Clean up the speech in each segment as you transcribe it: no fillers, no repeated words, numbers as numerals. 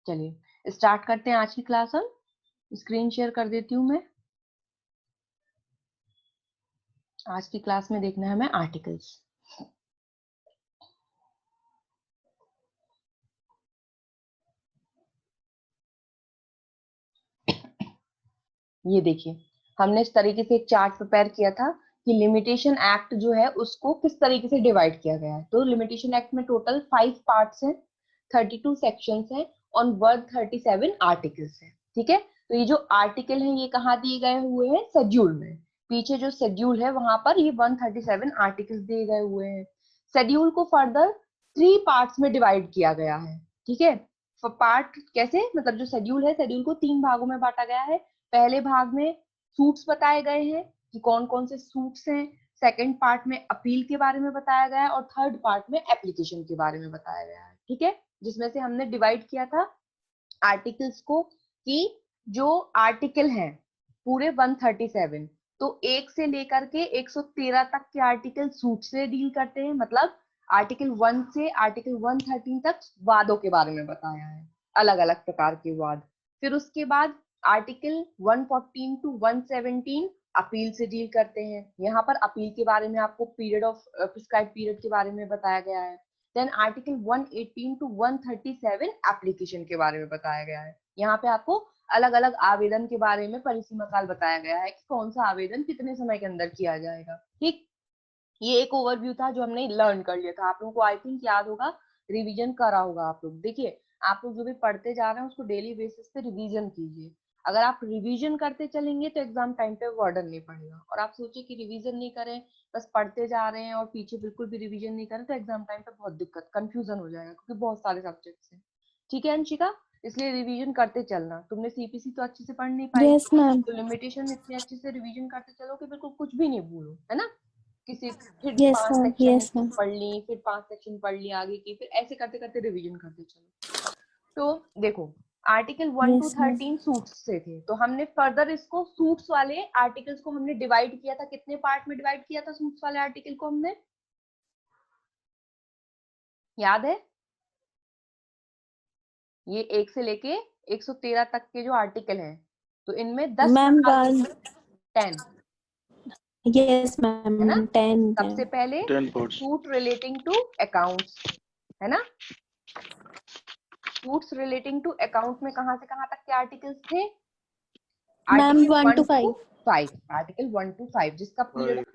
चलिए स्टार्ट करते हैं आज की क्लास। हम स्क्रीन शेयर कर देती हूँ मैं। आज की क्लास में देखना है हमें आर्टिकल्स। ये देखिए, हमने इस तरीके से एक चार्ट प्रिपेयर किया था कि लिमिटेशन एक्ट जो है उसको किस तरीके से डिवाइड किया गया है। तो लिमिटेशन एक्ट में टोटल 5 पार्ट्स हैं, 32 सेक्शंस हैं और 137 आर्टिकल्स हैं। ठीक है, तो ये जो आर्टिकल हैं ये कहाँ दिए गए हुए हैं? शेड्यूल में। पीछे जो शेड्यूल है वहां पर ये 137 आर्टिकल्स दिए गए हुए हैं। शेड्यूल को फर्दर 3 पार्ट्स में डिवाइड किया गया है। ठीक है, पार्ट कैसे, मतलब जो शेड्यूल है, शेड्यूल को 3 भागों में बांटा गया है। पहले भाग में सूट्स बताए गए हैं कि कौन कौन से सूट्स हैं। सेकंड पार्ट में अपील के बारे में बताया गया है और थर्ड पार्ट में एप्लीकेशन के बारे में बताया गया है। ठीक है, जिसमें से हमने डिवाइड किया था आर्टिकल्स को कि जो आर्टिकल हैं पूरे 137, तो 1 से लेकर के 113 तक के आर्टिकल सूट से डील करते हैं। मतलब आर्टिकल 1 से आर्टिकल 113 तक वादों के बारे में बताया है, अलग अलग प्रकार के वाद। फिर उसके बाद आर्टिकल 114 टू 117 अपील से डील करते हैं। यहाँ पर अपील के बारे में आपको पीरियड ऑफ प्रिस्क्राइब पीरियड के बारे में बताया गया है। देन आर्टिकल 118 टू 137 एप्लीकेशन के बारे में बताया गया है। यहाँ पे आपको अलग अलग आवेदन के बारे में परिसीमा काल बताया गया है कि कौन सा आवेदन कितने समय के अंदर किया जाएगा। ठीक, ये एक ओवरव्यू था जो हमने लर्न कर लिया था। आप लोगों को आई थिंक याद होगा, रिवीजन करा होगा आप लोग। देखिए, आप लोग जो भी पढ़ते जा रहे हैं उसको डेली बेसिस पे रिवीजन कीजिए। अगर आप रिवीजन करते चलेंगे तो एग्जाम टाइम पे वर्डन नहीं पड़ेगा। और आप सोचिए कि रिवीजन नहीं करें, बस पढ़ते जा रहे हैं और पीछे बिल्कुल भी रिवीजन नहीं करें, तो एग्जाम टाइम पे बहुत दिक्कत, कंफ्यूजन हो जाएगा, क्योंकि बहुत सारे सब्जेक्ट्स हैं। ठीक है अंशिका, इसलिए रिवीजन करते चलना। तुमने सीपीसी तो अच्छे से पढ़ नहीं पाई, यस मैम। तो लिमिटेशन इतने अच्छे से रिवीजन करते चलो कि बिल्कुल कुछ भी नहीं भूलो, है ना। किसी फिर yes 5 ma'am. Section yes ma'am. पढ़ ली, फिर 5 सेक्शन पढ़ ली आगे की, फिर ऐसे करते करते रिवीजन करते चलो। तो देखो, article 1 to yes ma'am. 13 suits से थे, तो हमने फर्दर इसको सूट्स वाले आर्टिकल्स को हमने डिवाइड किया था। कितने पार्ट में डिवाइड किया था सूट्स वाले आर्टिकल को हमने, याद है? ये 1 से लेके 113 तक के जो आर्टिकल हैं, तो इनमें 10 मैम प्रकार वन। के, 10, यस मैम। है ना। 10 सबसे 10। पहले 10 parts. Suit relating to accounts, है ना। सूट्स रिलेटिंग टू अकाउंट में कहां से कहां तक के आर्टिकल्स थे? Ma'am article 1 1 to to 5। 5, article 1 to 5 जिसका पीरियड,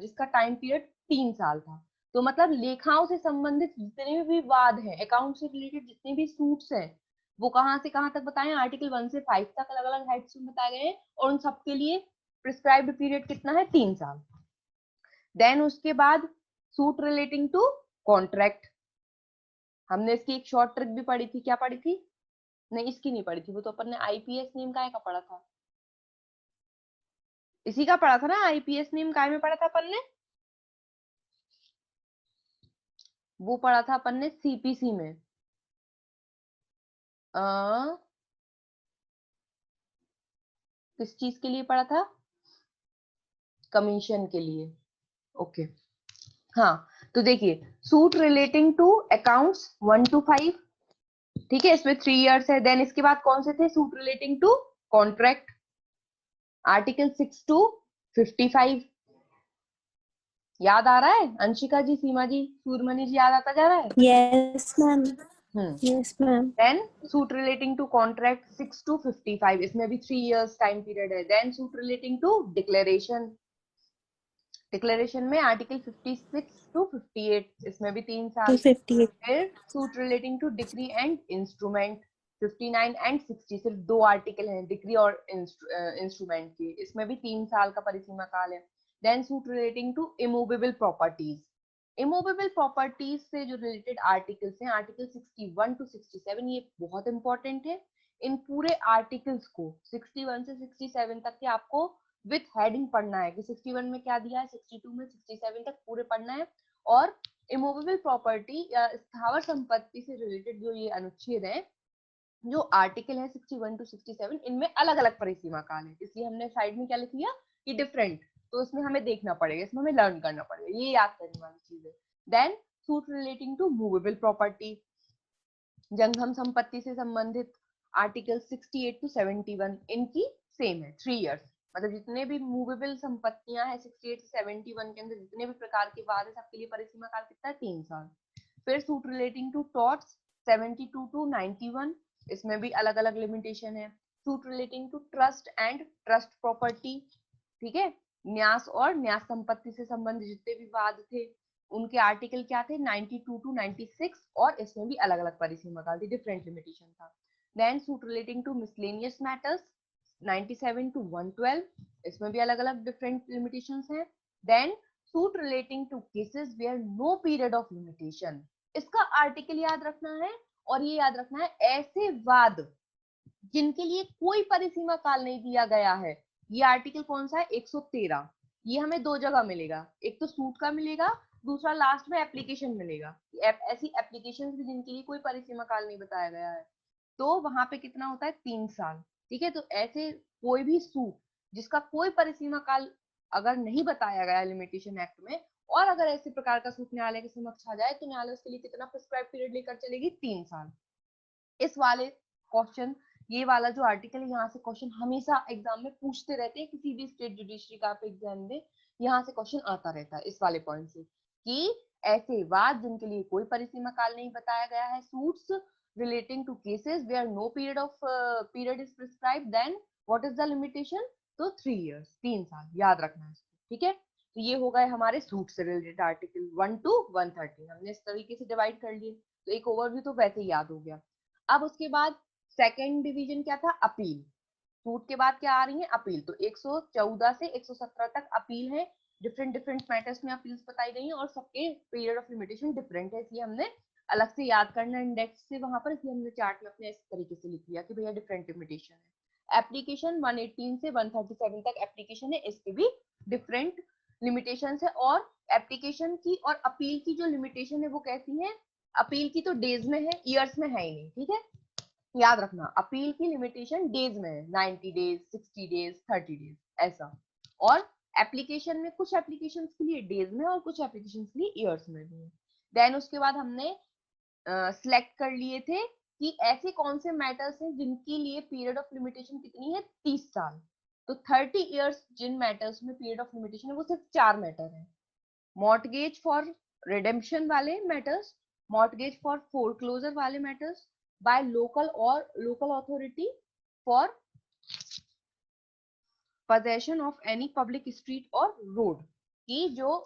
जिसका टाइम पीरियड 3 साल था। तो मतलब लेखाओं से संबंधित जितने भी वाद हैं, अकाउंट से रिलेटेड जितने भी सूट्स हैं, वो कहां से कहां तक बताए? आर्टिकल 1 से 5 तक अलग अलग हेड्स में बताए गए हैं, और उन सबके लिए प्रिस्क्राइब्ड पीरियड कितना है? 3 साल। देन उसके बाद सूट रिलेटिंग टू कॉन्ट्रैक्ट, हमने इसकी एक शॉर्ट ट्रिक भी पढ़ी थी। क्या पढ़ी थी? नहीं, इसकी नहीं पढ़ी थी, वो तो अपन ने आईपीएस नेम काय का पढ़ा था, इसी का पढ़ा था ना। आईपीएस नेम काय में पढ़ा था अपन ने? वो पढ़ा था अपन ने सीपीसी में। किस चीज के लिए पढ़ा था? कमीशन के लिए। ओके, हाँ। तो देखिए, suit relating to accounts 1 to 5, ठीक है, इसमें 3 इयर्स है। देन इसके बाद कौन से थे? Suit relating to contract, article 6 to 55। याद आ रहा है अंशिका जी, सीमा जी, सूरमणि जी, याद आता जा रहा है? Yes ma'am. Hmm. Yes ma'am. Then suit relating to contract 6 to 55, इसमें भी 3 इयर्स टाइम पीरियड है। Then suit relating to declaration, declaration में आर्टिकल 56 टू 58, इसमें भी 3 साल। 258। फिर suit relating to decree and instrument 59 and 60, सिर्फ 2 आर्टिकल हैं डिक्री और इंस्ट्रूमेंट के, इसमें भी 3 साल का परिसीमा काल है। Then suit relating to immovable properties, immovable properties से जो रिलेटेड आर्टिकल्स हैं, आर्टिकल 61 टू 67, ये बहुत इंपॉर्टेंट है। इन पूरे आर्टिकल्स को 61 से 67 तक के आपको विथ हेडिंग पढ़ना है कि 61 में क्या दिया है, 62 में, 67 तक पूरे पढ़ना है। और इमूवेबल प्रॉपर्टी या स्थावर संपत्ति से रिलेटेड जो ये अनुच्छेद है, जो आर्टिकल है 61 टू 67, इनमें अलग अलग परिसीमा काल है, इसलिए हमने साइड में क्या लिख लिया कि डिफरेंट। तो इसमें हमें देखना पड़ेगा, इसमें हमें लर्न करना पड़ेगा, ये याद करने वाली चीज है। Then suit relating to movable property, जंगम संपत्ति से संबंधित आर्टिकल 68 टू 71 इनकी सेम है 3 इयर्स। मतलब जितने भी मूवेबल संपत्तियां हैं 68 से 71 के अंदर जितने भी प्रकार के वाद है सबके लिए परिसीमा काल कितना है 3 साल। फिर suit relating to torts 72 to 91, इसमें भी अलग अलग लिमिटेशन है। Suit relating to trust and trust property, ठीक है, न्यास और न्यास संपत्ति से संबंधित जितने भी वाद थे उनके आर्टिकल क्या थे 92 टू 96, और इसमें भी अलग अलग परिसीमा काल थी, डिफरेंट लिमिटेशन था। Then suit relating to miscellaneous matters 97 to 112, इसमें भी अलग अलग डिफरेंट लिमिटेशंस हैं। Then suit relating to cases where no period of limitation, इसका आर्टिकल याद रखना है, और ये याद रखना है ऐसे वाद जिनके लिए कोई परिसीमा काल नहीं दिया गया है। ये आर्टिकल कौन सा है 113, ये हमें दो जगह मिलेगा, एक तो सूट का मिलेगा, दूसरा लास्ट में एप्लीकेशन मिलेगा। ऐसी एप्लीकेशन भी जिनके लिए कोई परिसीमा काल नहीं बताया गया है, तो वहां पे कितना होता है 3 साल। ठीक है, तो ऐसे कोई भी सूट जिसका कोई परिसीमा काल अगर नहीं बताया गया लिमिटेशन एक्ट में, और अगर ऐसे प्रकार का सूट न्यायालय के समक्ष आ जाए तो न्यायालय उसके लिए कितना प्रिस्क्राइब पीरियड लेकर चलेगी 3 साल। इस वाले क्वेश्चन, ये वाला जो आर्टिकल है यहाँ से क्वेश्चन हमेशा एग्जाम में पूछते रहते हैं, किसी भी स्टेट जुडिशरी का आप एग्जाम दे यहाँ से क्वेश्चन आता रहता है इस वाले पॉइंट से, कि ऐसे वाद जिनके लिए कोई परिसीमा काल नहीं बताया गया है, suits relating to cases where no period is prescribed, then what is the limitation, तो 3 इयर्स 3 साल, याद रखना है इसको। ठीक है, तो ये हो गए हमारे सूट से रिलेटेड आर्टिकल 1 टू 130, हमने इस तरीके से डिवाइड कर लिए, तो एक ओवरव्यू तो वैसे ही याद हो गया। अब उसके बाद सेकेंड डिवीजन क्या था, अपील। सूट के बाद क्या आ रही है, अपील। तो 114 से 117 तक अपील है, डिफरेंट डिफरेंट मैटर्स में अपील्स बताई गई हैं, और सबके पीरियड ऑफ लिमिटेशन डिफरेंट है, इसलिए हमने अलग से याद करना इंडेक्स से वहां पर, इसलिए हमने चार्ट में अपने इस तरीके से लिख लिया कि भैया डिफरेंट लिमिटेशन है। एप्लीकेशन 118 से 137 तक एप्लीकेशन है, इसके भी डिफरेंट लिमिटेशन है, और एप्लीकेशन की और अपील की जो लिमिटेशन है वो कैसी है, अपील की तो डेज में है, ईयर्स में है ही नहीं। ठीक है, याद रखना अपील की लिमिटेशन डेज में है, 90 डेज, 60 डेज, 30 डेज ऐसा, और एप्लीकेशन में कुछ एप्लीकेशंस के लिए डेज में और कुछ एप्लीकेशंस के लिए ईयर्स में भी है। देन उसके बाद हमने सिलेक्ट कर लिए थे कि ऐसे कौन से मैटर्स हैं जिनके लिए पीरियड ऑफ लिमिटेशन कितनी है 30 साल। तो 30 इयर्स जिन मैटर्स में पीरियड ऑफ लिमिटेशन है वो सिर्फ 4 मैटर है, मॉर्टगेज फॉर रिडेम्पशन वाले मैटर्स, मॉर्टगेज फॉर फोरक्लोजर वाले मैटर्स, बाय लोकल और local authority for possession of any public street और रोड, की जो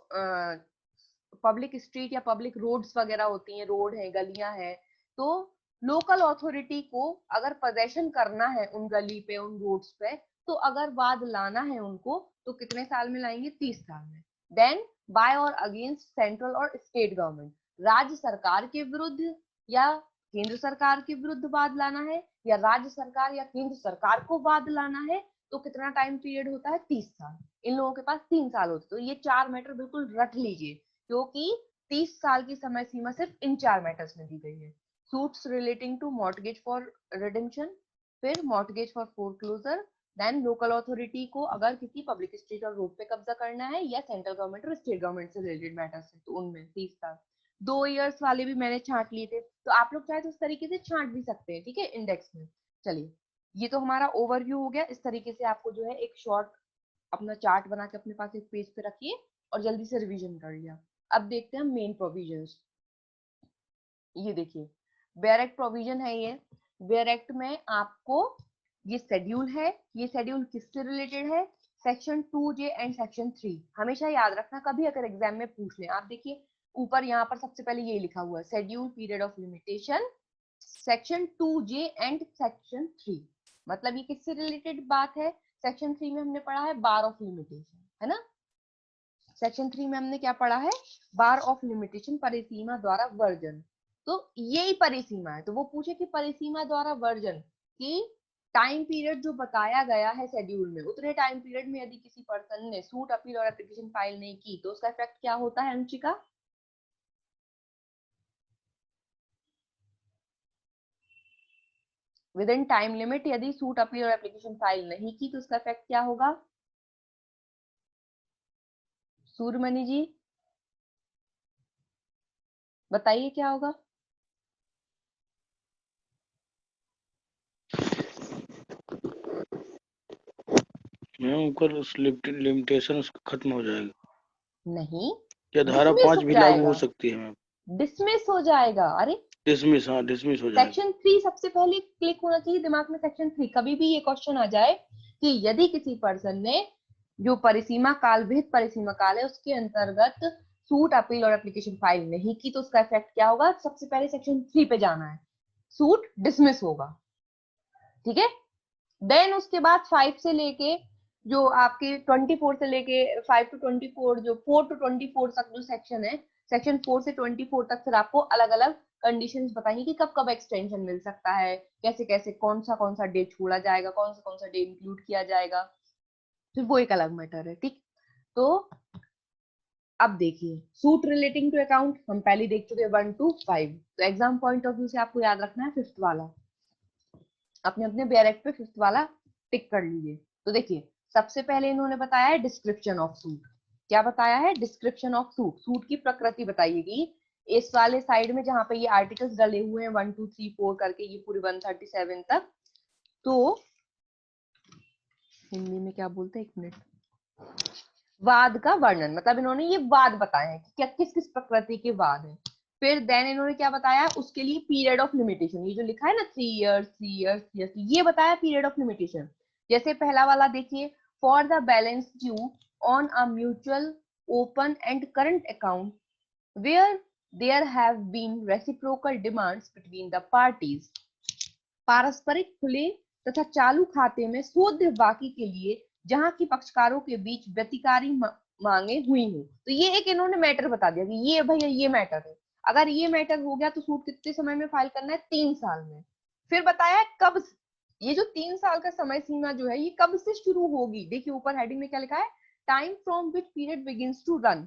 पब्लिक स्ट्रीट या पब्लिक रोड्स वगैरह होती हैं, रोड है, गलियां हैं, तो लोकल अथॉरिटी को अगर पोजेशन करना है उन गली पे, उन रोड्स पे, तो अगर वाद लाना है उनको तो कितने साल में लाएंगे, 30 साल में। देन बाय और अगेंस्ट सेंट्रल और स्टेट गवर्नमेंट, राज्य सरकार के विरुद्ध या केंद्र सरकार के विरुद्ध वाद लाना है, या राज्य सरकार या केंद्र सरकार को वाद लाना है, तो कितना टाइम पीरियड होता है 30 साल। इन लोगों के पास 3 साल होते, तो ये 4 मैटर बिल्कुल रट लीजिए, क्योंकि 30 साल की समय सीमा सिर्फ इन 4 मैटर्स में दी गई है। Suits relating to mortgage for redemption, फिर mortgage for foreclosure, then local authority को अगर किसी पब्लिक स्ट्रीट और रोड पे कब्जा करना है, या सेंट्रल गवर्नमेंट और स्टेट गवर्नमेंट से रिलेटेड मैटर्स है तो उनमें 30 साल। 2 इयर्स वाले भी मैंने छांट लिए थे, तो आप लोग चाहे तो उस तरीके से छांट भी सकते हैं, ठीक है, इंडेक्स में। चलिए, ये तो हमारा ओवरव्यू हो गया। इस तरीके से आपको जो है एक शॉर्ट अपना चार्ट बना के अपने पास एक पेज पे रखिए और जल्दी से रिवीजन कर लिया। अब देखते हैं मेन प्रोविजंस। ये देखिए, वेयर एक्ट प्रोविजन है ये। वेयर एक्ट में आपको ये शेड्यूल है, ये शेड्यूल किससे रिलेटेड है, सेक्शन 2J एंड सेक्शन 3। हमेशा याद रखना, कभी अगर एग्जाम में पूछ ले, आप देखिए ऊपर यहाँ पर सबसे पहले ये लिखा हुआ है, schedule period of limitation section 2J and section 3। मतलब ये किससे रिलेटेड बात है, सेक्शन 3 में हमने पढ़ा है बार ऑफ लिमिटेशन, है ना। सेक्शन 3 में हमने क्या पढ़ा है, बार ऑफ लिमिटेशन, परिसीमा द्वारा वर्जन। तो यही परिसीमा है, तो वो पूछे कि परिसीमा द्वारा वर्जन की टाइम पीरियड जो बताया गया है शेड्यूल में, उतने टाइम पीरियड में यदि किसी पर्सन ने suit, appeal or application file नहीं की तो उसका इफेक्ट क्या होता है Anshika. With in time limit यदि suit, appeal or application file नहीं की तो उसका इफेक्ट क्या होगा, सूर्यमणि जी बताइए क्या होगा। मैम ऊपर लिमिटेशन खत्म हो जाएगा। नहीं, या धारा डिसमिस 5 हो भी लागू हो जाएगा, सकती है मैम? डिसमिस हो जाएगा। अरे डिसमिस, हाँ डिसमिस हो जाएगा। सेक्शन 3 सबसे पहले क्लिक होना चाहिए दिमाग में। सेक्शन 3 कभी भी ये क्वेश्चन आ जाए कि यदि किसी पर्सन ने जो परिसीमा काल, विहित परिसीमा काल है, उसके अंतर्गत suit, appeal or application file नहीं की, तो उसका इफेक्ट क्या होगा? सबसे पहले सेक्शन 3 पे जाना है, सूट डिसमिस होगा। ठीक है, देन उसके बाद 5 से लेके जो आपके 24 से लेके 5 टू 24, जो 4 टू 24 तक जो सेक्शन है, सेक्शन 4 से 24 तक फिर आपको अलग अलग कंडीशंस बताएंगे कि कब कब एक्सटेंशन मिल सकता है, कैसे कैसे, कौन सा डे छोड़ा जाएगा, कौन सा डे इंक्लूड किया जाएगा, फिर वो एक अलग मैटर है। ठीक, तो अब देखिए सूट रिलेटिंग टू अकाउंट हम पहले देख चुके 1 to 5। तो एग्जाम पॉइंट ऑफ व्यू से आपको याद रखना है 5th वाला, अपने अपने बेरेक्ट पे 5th वाला टिक कर लीजिए। तो देखिए सबसे पहले इन्होंने बताया है डिस्क्रिप्शन ऑफ सूट। क्या बताया है? डिस्क्रिप्शन ऑफ सूट, सूट की प्रकृति बताइएगी। इस वाले साइड में जहां पे ये आर्टिकल्स डले हुए हैं 1 2 3 4 करके, ये पूरी 137 तक, तो हिंदी में क्या बोलते हैं, एक मिनट, वाद का वर्णन, मतलब इन्होंने ये वाद बताए हैं कि क्या किस किस प्रकृति के वाद है। फिर देन इन्होंने क्या बताया, उसके लिए पीरियड ऑफ लिमिटेशन, ये जो लिखा है ना 3 years 3 years 3 years, ये बताया पीरियड ऑफ लिमिटेशन। जैसे पहला वाला देखिए, for the balance due on a mutual open and current account where there have been reciprocal demands between the parties, पारस्परिक खुले तथा चालू खाते में शोध्य बाकी के लिए जहां की पक्षकारों के बीच व्यतिकारी मांगे हुई हो। तो ये एक इन्होंने मैटर बता दिया कि ये भैया ये मैटर है, अगर ये मैटर हो गया तो सूट कितने समय में फाइल करना है? 3 साल में। फिर बताया कब, ये जो 3 साल का समय सीमा जो है ये कब से शुरू होगी? देखिए ऊपर हेडिंग में क्या लिखा है, time from which period begins to run,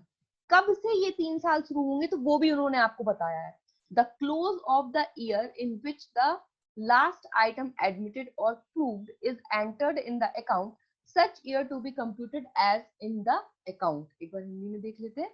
कब से ये 3 साल शुरू होंगे, तो वो भी उन्होंने आपको बताया है। The close of the year in which the last item admitted or proved is entered in the account, such year to be computed as in the account। एक बार हिंदी में देख लेते हैं।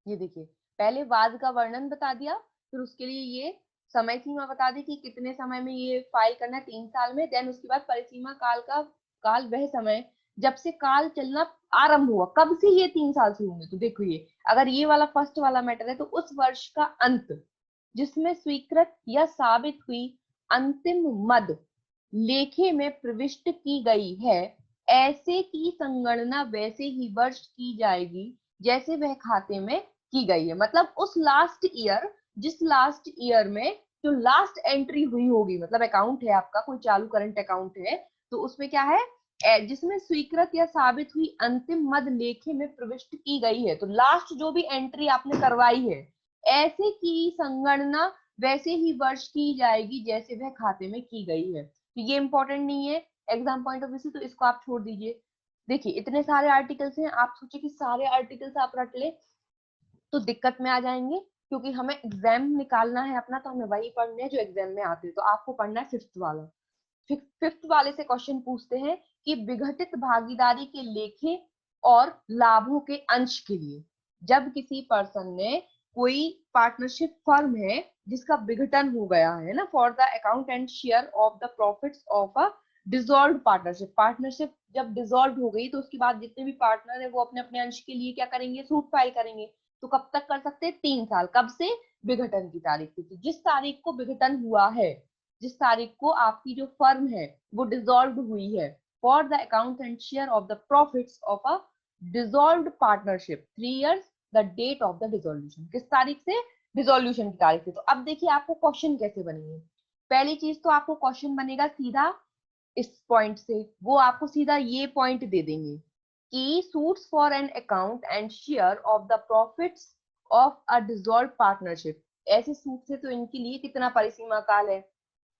ये देखिए पहले वाद का वर्णन बता दिया, फिर उसके लिए ये समय सीमा बता दी कि कितने समय में ये फाइल करना है, 3 साल में। देन उसके बाद परिसीमा काल का काल वह समय जब से काल चलना आरंभ हुआ, कब से ये 3 साल शुरू होंगे। तो देखो ये अगर ये वाला फर्स्ट वाला मैटर है तो उस वर्ष का अंत जिसमें स्वीकृत या साबित हुई अंतिम मद लेखे में प्रविष्ट की गई है, ऐसे की संगणना वैसे ही वर्ष की जाएगी जैसे वह खाते में की गई है। मतलब उस लास्ट ईयर, जिस लास्ट ईयर में जो लास्ट एंट्री हुई होगी, मतलब अकाउंट है आपका, कोई चालू करंट अकाउंट है, तो उसमें क्या है, जिसमें स्वीकृत या साबित हुई अंतिम मद लेखे में प्रविष्ट की गई है, तो लास्ट जो भी एंट्री आपने करवाई है, ऐसे की संगणना वैसे ही वर्ष की जाएगी जैसे वह खाते में की गई है। तो ये इंपॉर्टेंट नहीं है एग्जाम पॉइंट ऑफ व्यू से, तो इसको आप छोड़ दीजिए। देखिए इतने सारे आर्टिकल्स हैं, आप सोचे कि सारे आर्टिकल्स आप रट ले तो दिक्कत में आ जाएंगे, क्योंकि हमें एग्जाम निकालना है अपना, तो हमें वही पढ़ने हैं जो एग्जाम में आते हैं। तो आपको पढ़ना है 5th वाला। 5th वाले से क्वेश्चन पूछते हैं कि विघटित भागीदारी के लेखे और लाभों के अंश के लिए, जब किसी पर्सन ने, कोई पार्टनरशिप फर्म है जिसका विघटन हो गया है ना, for the account and share of the profits of a dissolved partnership, partnership जब डिसॉल्व हो गई तो उसके बाद जितने भी पार्टनर है वो अपने अपने अंश के लिए क्या करेंगे, सूट फाइल करेंगे। तो कब तक कर सकते हैं? 3 साल। कब से? विघटन की तारीख से। तो जिस तारीख को विघटन हुआ है, जिस तारीख को आपकी जो फर्म है वो डिसॉल्व हुई है, for the account and share of the profits of a dissolved partnership 3 years the date of the dissolution, किस तारीख से? डिसोल्यूशन की तारीख से। तो अब देखिए आपको क्वेश्चन कैसे बनेंगे। पहली चीज तो आपको क्वेश्चन बनेगा सीधा इस पॉइंट से, वो आपको सीधा ये पॉइंट दे देंगे कि suits for an account and share of the profits of a dissolved partnership, ऐसे सूट से तो इनके लिए कितना परिसीमा काल है?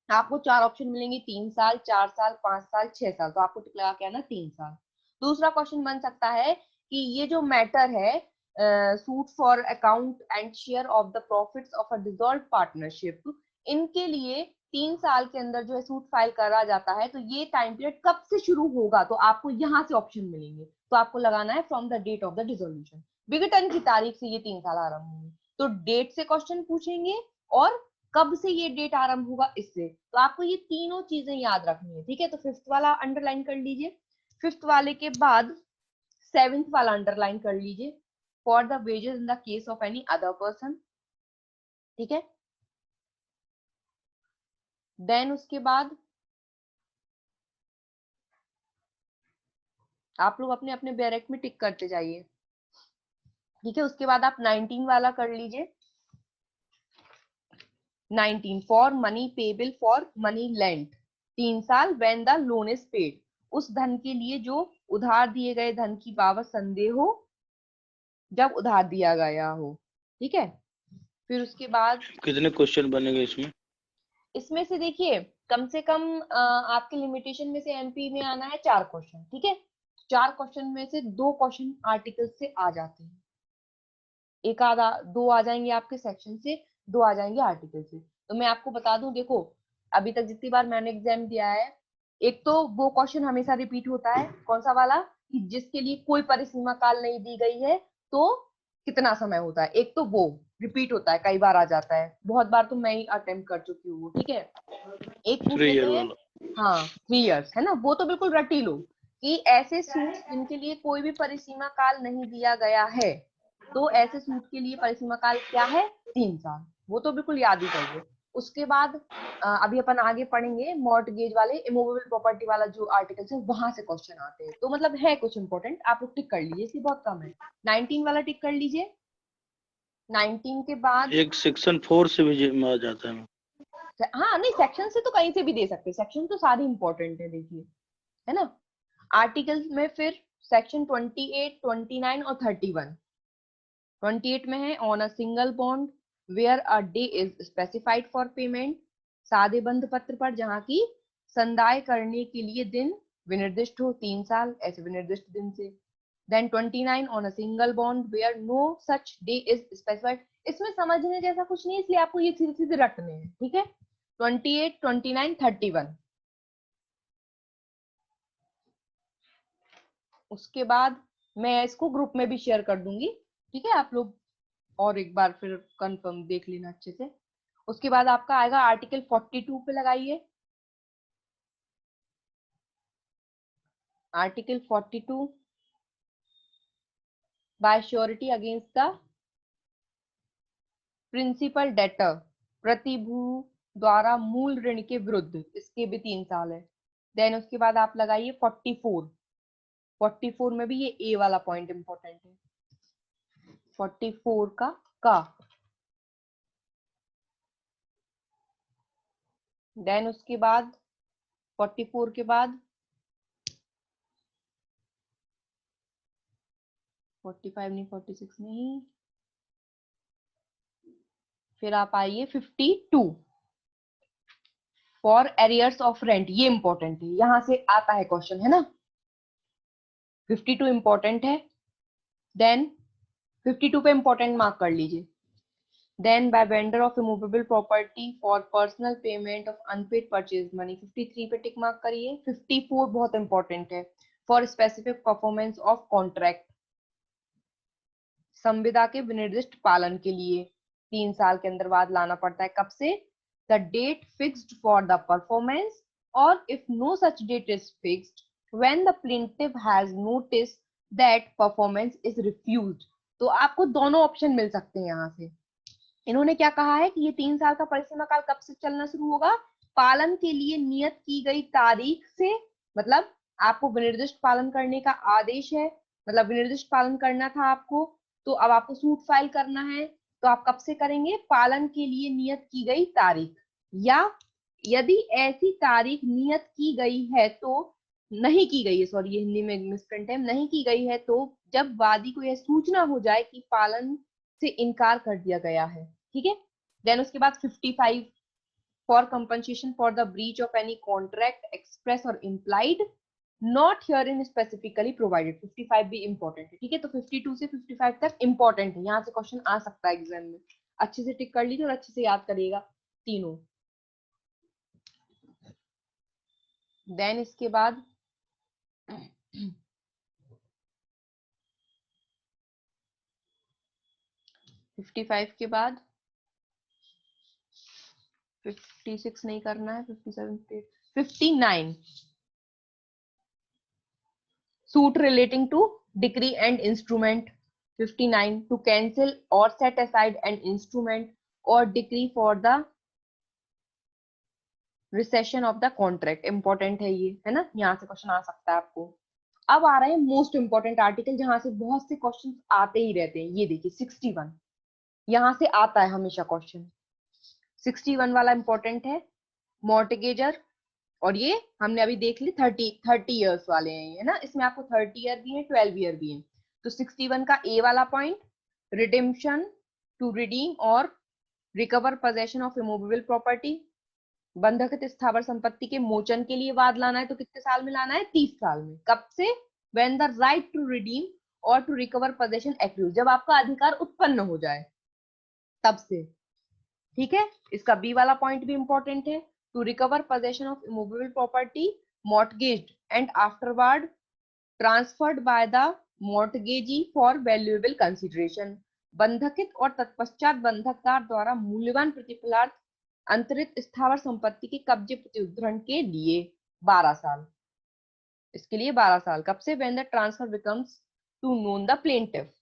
आपको 4 ऑप्शन मिलेंगे, 3 साल, 4 साल, 5 साल, 6 साल। तो आपको टिक लगा के आना 3 साल। दूसरा क्वेश्चन बन सकता है कि ये जो मैटर है suit for account and share of the profits of a dissolved partnership, इनके लिए 3 साल के अंदर जो है सूट फाइल करा जाता है, तो ये टाइम पीरियड कब से शुरू होगा, तो आपको यहाँ से ऑप्शन मिलेंगे। तो आपको लगाना है from the date of the dissolution, विघटन की तारीख से ये 3 साल आरंभ होंगे। तो डेट से क्वेश्चन पूछेंगे और कब से ये डेट आरंभ होगा इससे। तो आपको ये तीनों चीजें याद रखनी है, ठीक है। तो 5th वाला अंडरलाइन कर लीजिए। 5th वाले के बाद 7th वाला अंडरलाइन कर लीजिए, for the wages in the case of any other person, ठीक है। देन उसके बाद आप लोग अपने अपने बैरेक में टिक करते जाइए, ठीक है। उसके बाद आप 19 वाला कर लीजिए। 19 for money payable for money lent, 3 साल when the loan is paid, उस धन के लिए जो उधार दिए गए धन की बाबत संदेह हो जब उधार दिया गया हो, ठीक है। फिर उसके बाद कितने क्वेश्चन बनेंगे इसमें? इसमें से देखिए कम से कम आपके लिमिटेशन में से एमपी में आना है 4 क्वेश्चन, ठीक है। 4 क्वेश्चन में से 2 क्वेश्चन आर्टिकल से आ जाते हैं, एक आधा 2 आ जाएंगे आपके सेक्शन से, 2 आ जाएंगे आर्टिकल से। तो मैं आपको बता दूं, देखो अभी तक जितनी बार मैंने एग्जाम दिया है, एक तो वो क्वेश्चन हमेशा रिपीट होता है, कौन सा वाला, कि जिसके लिए कोई परिसीमा काल नहीं दी गई है तो कितना समय होता है, एक तो वो रिपीट होता है, कई बार आ जाता है, बहुत बार तो मैं ही अटेम्प्ट कर चुकी हूँ, ठीक है। एक पूछ 3 लेते ईयर हैं, वाला। हाँ 3 इयर्स है ना, वो तो बिल्कुल रट ही लो, कि ऐसे सूट जिनके लिए कोई भी परिसीमा काल नहीं दिया गया है, तो ऐसे सूट के लिए परिसीमा काल क्या है, 3 साल, वो तो बिल्कुल याद ही करिए। उसके बाद अभी अपन आगे पढ़ेंगे मॉर्टगेज वाले, इमूवेबल प्रॉपर्टी वाला जो आर्टिकल्स है वहां से क्वेश्चन आते हैं, तो मतलब है कुछ इंपॉर्टेंट, आप लोग टिक कर लीजिए, इसकी बहुत कम है। 19 वाला टिक कर लीजिए। 19 के बाद एक सेक्शन 4 से भी में आ जाता है। हाँ नहीं, सेक्शन से तो कहीं से भी दे सकते हैं, सेक्शन तो सारे इंपॉर्टेंट है, देखिए है ना। आर्टिकल्स में फिर सेक्शन 28, 29 और 31। 28 में है on a single bond where a day is specified for payment, सादे बंध पत्र पर जहां की संदाय करने के लिए दिन विनिर्दिष्ट हो, 3 साल ऐसे विनिर्दिष्ट दिन से। Then 29 on a single bond where no such day is specified, इसमें समझने जैसा कुछ नहीं है, इसलिए आपको ये सीधे सीधे रटने हैं, ठीक है। 28, 29, 31। उसके बाद मैं इसको ग्रुप में भी शेयर कर दूंगी, ठीक है, आप लोग और एक बार फिर कंफर्म देख लेना अच्छे से। उसके बाद आपका आएगा आर्टिकल 42 पे लगाइए। Article 42 by surety against the principal debtor, प्रतिभू द्वारा मूल ऋण के विरुद्ध, इसके भी 3 साल है। देन उसके बाद आप लगाइए 44। 44 में भी ये ए वाला पॉइंट इंपॉर्टेंट है, 44 का। देन उसके बाद 44 के बाद 45 नहीं, 46 नहीं, फिर आप आइए 52 फॉर एरियर्स ऑफ रेंट, ये इंपॉर्टेंट है, यहां से आता है क्वेश्चन, है ना। 52 इंपॉर्टेंट है। देन 52 पे इंपॉर्टेंट मार्क कर लीजिए। Then by vendor of immovable property for personal payment of unpaid purchase money, 53 पे टिक मार्क करिए। 54 बहुत इंपॉर्टेंट है, for specific performance of contract, संविदा के विनिर्दिष्ट पालन के लिए 3 साल के अंदर बाद लाना पड़ता है, कब से, the date fixed for the performance, और if no such date is fixed when the plaintiff has notice that performance is refused. तो आपको दोनों ऑप्शन मिल सकते हैं यहाँ से। इन्होंने क्या कहा है कि ये 3 साल का परिसीमा काल कब से चलना शुरू होगा, पालन के लिए नियत की गई तारीख से, मतलब आपको विनिर्दिष्ट पालन करने का आदेश है, मतलब विनिर्दिष्ट पालन करना था आपको, तो अब आपको सूट फाइल करना है, तो आप कब से करेंगे, पालन के लिए नियत की गई तारीख, या यदि ऐसी तारीख नियत की गई है तो, नहीं की गई है, सॉरी ये हिंदी में मिसप्रिंट है, नहीं की गई है तो जब वादी को यह सूचना हो जाए कि पालन से इनकार कर दिया गया है, ठीक है। देन उसके बाद 55 for compensation for the breach of any contract express और implied not here in specifically provided, 55 भी इंपॉर्टेंट है, ठीक है। तो 52 से 55 तक इंपॉर्टेंट है, यहाँ से क्वेश्चन आ सकता है एग्जाम में, अच्छे से टिक कर लीजिए और अच्छे से याद करिएगा तीनों। देन इसके बाद 55 के बाद 56 नहीं करना है, 57, 59 suit relating to decree and instrument, 59 to cancel or set aside an instrument or decree for the rescission of the contract. Important है ये, है ना, यहाँ से क्वेश्चन आ सकता है आपको। अब आ रहे हैं मोस्ट इंपॉर्टेंट आर्टिकल, जहां से बहुत से क्वेश्चन आते ही रहते हैं। ये देखिए 61, यहाँ से आता है हमेशा क्वेश्चन। 61 वाला इंपॉर्टेंट है, मॉर्टगेजर, और ये हमने अभी देख ली 30 इयर्स वाले हैं, है ना, इसमें आपको 30 ईयर भी है, 12 ईयर भी है। तो 61 का ए वाला पॉइंट, रिडेम्पशन टू रिडीम और recover possession of immovable property, बंधक स्थावर संपत्ति के मोचन के लिए वाद लाना है तो कितने साल में लाना है, 30 साल में। कब से, when the right to redeem or to recover possession accrues, जब आपका अधिकार उत्पन्न हो जाए तब से, ठीक है। इसका बी वाला पॉइंट भी इंपॉर्टेंट है, to recover possession of immovable property mortgaged and afterward transferred by the mortgagee for valuable consideration, बंधकित और तत्पश्चात बंधकदार द्वारा मूल्यवान प्रतिफलार्थ अंतरित स्थावर संपत्ति के कब्जे प्रत्युद्धरण के लिए 12 साल। इसके लिए 12 साल। कब से, when the transfer becomes to known the plaintiff.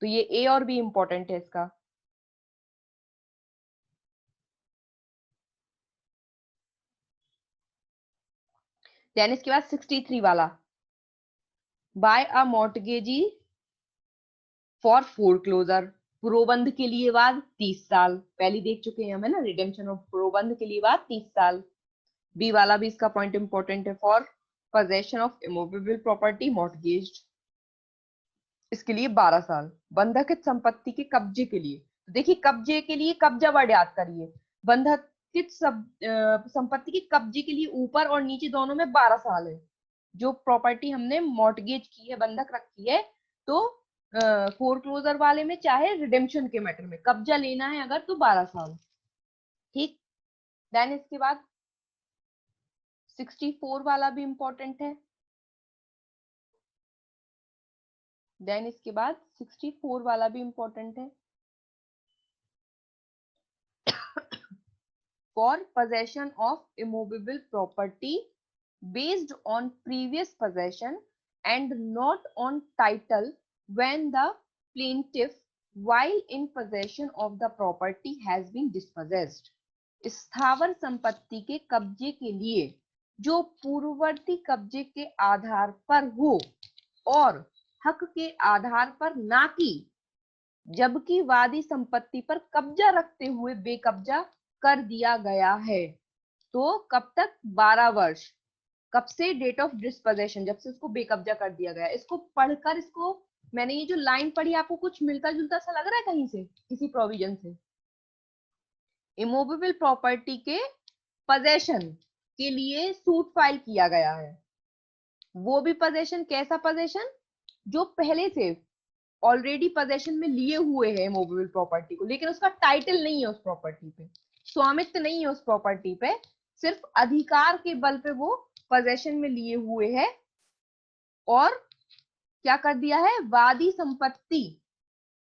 तो ये ए और बी इंपॉर्टेंट है इसका। देन इसके बाद 63 वाला, बाय अ मॉर्टगेजी फॉर फोरक्लोजर, प्रोबंध के लिए वाद 30 साल, पहले देख चुके हैं हम, है ना, रिडेम्पशन ऑफ प्रोबंध के लिए वाद 30 साल। बी वाला भी इसका पॉइंट इंपॉर्टेंट है, for possession of immovable property mortgaged, इसके लिए 12 साल। बंधकित संपत्ति के कब्जे के लिए, देखिए कब्जे के लिए कब्जा वर्ड याद करिए, बंधकित संपत्ति के कब्जे के लिए ऊपर और नीचे दोनों में 12 साल है। जो प्रॉपर्टी हमने मॉर्टगेज की है, बंधक रखी है, तो फोरक्लोजर वाले में चाहे रिडेम्पशन के मैटर में कब्जा लेना है अगर, तो 12 साल, ठीक। देन इसके बाद 64 वाला भी इंपॉर्टेंट है। देन इसके बाद 64 वाला भी इंपॉर्टेंट है, for possession of immovable property based on previous possession and not on title when the plaintiff while in possession of the property has been dispossessed। स्थावर संपत्ति के कब्जे के लिए जो पूर्ववर्ती कब्जे के आधार पर हो और हक के आधार पर ना कि जबकि वादी संपत्ति पर कब्जा रखते हुए बेकब्जा कर दिया गया है। तो कब तक, 12 वर्ष। कब से, डेट ऑफ डिस्पोजेशन, जब से उसको बेकब्जा कर दिया गया। इसको पढ़कर, इसको मैंने ये जो लाइन पढ़ी आपको कुछ मिलता जुलता सा लग रहा है कहीं से, किसी प्रोविजन से? इमूवेबल प्रॉपर्टी के पोजेशन के लिए सूट फाइल किया गया है, वो भी पोजेशन कैसा पोजेशन, जो पहले से ऑलरेडी पोजेशन में लिए हुए है इमूवेबल प्रॉपर्टी को, लेकिन उसका टाइटल नहीं है उस प्रॉपर्टी पे, स्वामित्व नहीं है उस प्रॉपर्टी पे, सिर्फ अधिकार के बल पे वो पोजेशन में लिए हुए है और क्या कर दिया है, वादी संपत्ति,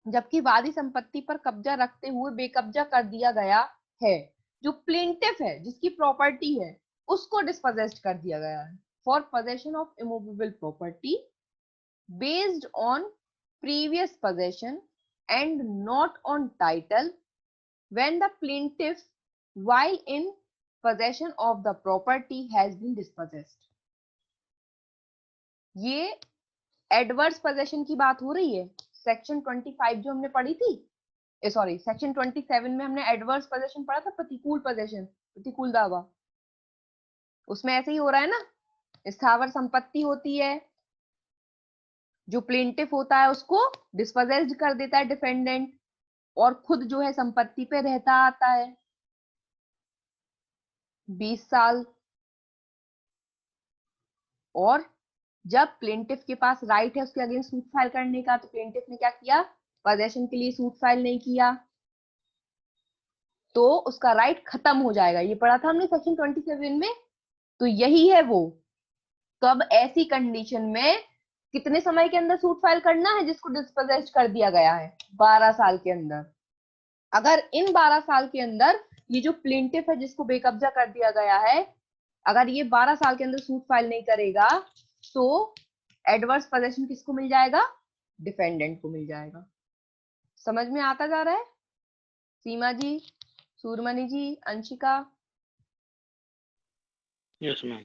जबकि वादी संपत्ति पर कब्जा रखते हुए बेकब्जा कर दिया गया है। जो प्लेंटिफ है, जिसकी प्रॉपर्टी है, उसको डिस्पोजेस्ड कर दिया गया है। For possession of immovable property based on previous possession and not on title when the plaintiff while in possession of the property has been dispossessed। ये एडवर्स पोजेशन की बात हो रही है। सेक्शन 25 जो हमने पढ़ी थी, सॉरी सेक्शन 27 में हमने एडवर्स पोजेशन पढ़ा था, प्रतिकूल पोजेशन, प्रतिकूल दावा। उसमें ऐसे ही हो रहा है ना, स्थावर संपत्ति होती है, जो प्लेंटिफ होता है उसको डिस्पोजेस्ड कर देता है डिफेंडेंट, और खुद जो है संपत्ति पे रहता आता है 20 साल। और जब प्लेंटिफ के पास राइट है उसके अगेंस्ट सूट फाइल करने का, तो प्लेंटिफ ने क्या किया, पोजेशन के लिए सूट फाइल नहीं किया, तो उसका राइट खत्म हो जाएगा। ये पढ़ा था हमने सेक्शन 27 में, तो यही है वो, कब ऐसी कंडीशन में कितने समय के अंदर सूट फाइल करना है जिसको डिस्पोजेस्ड कर दिया गया है, 12 साल के अंदर। अगर इन 12 साल के अंदर ये जो प्लेंटिफ है जिसको बेकब्जा कर दिया गया है, अगर ये 12 साल के अंदर सूट फाइल नहीं करेगा तो एडवर्स पोजेशन किसको मिल जाएगा, डिफेंडेंट को मिल जाएगा। समझ में आता जा रहा है? सीमा जी, सूरमणि जी, अंशिका? Yes ma'am.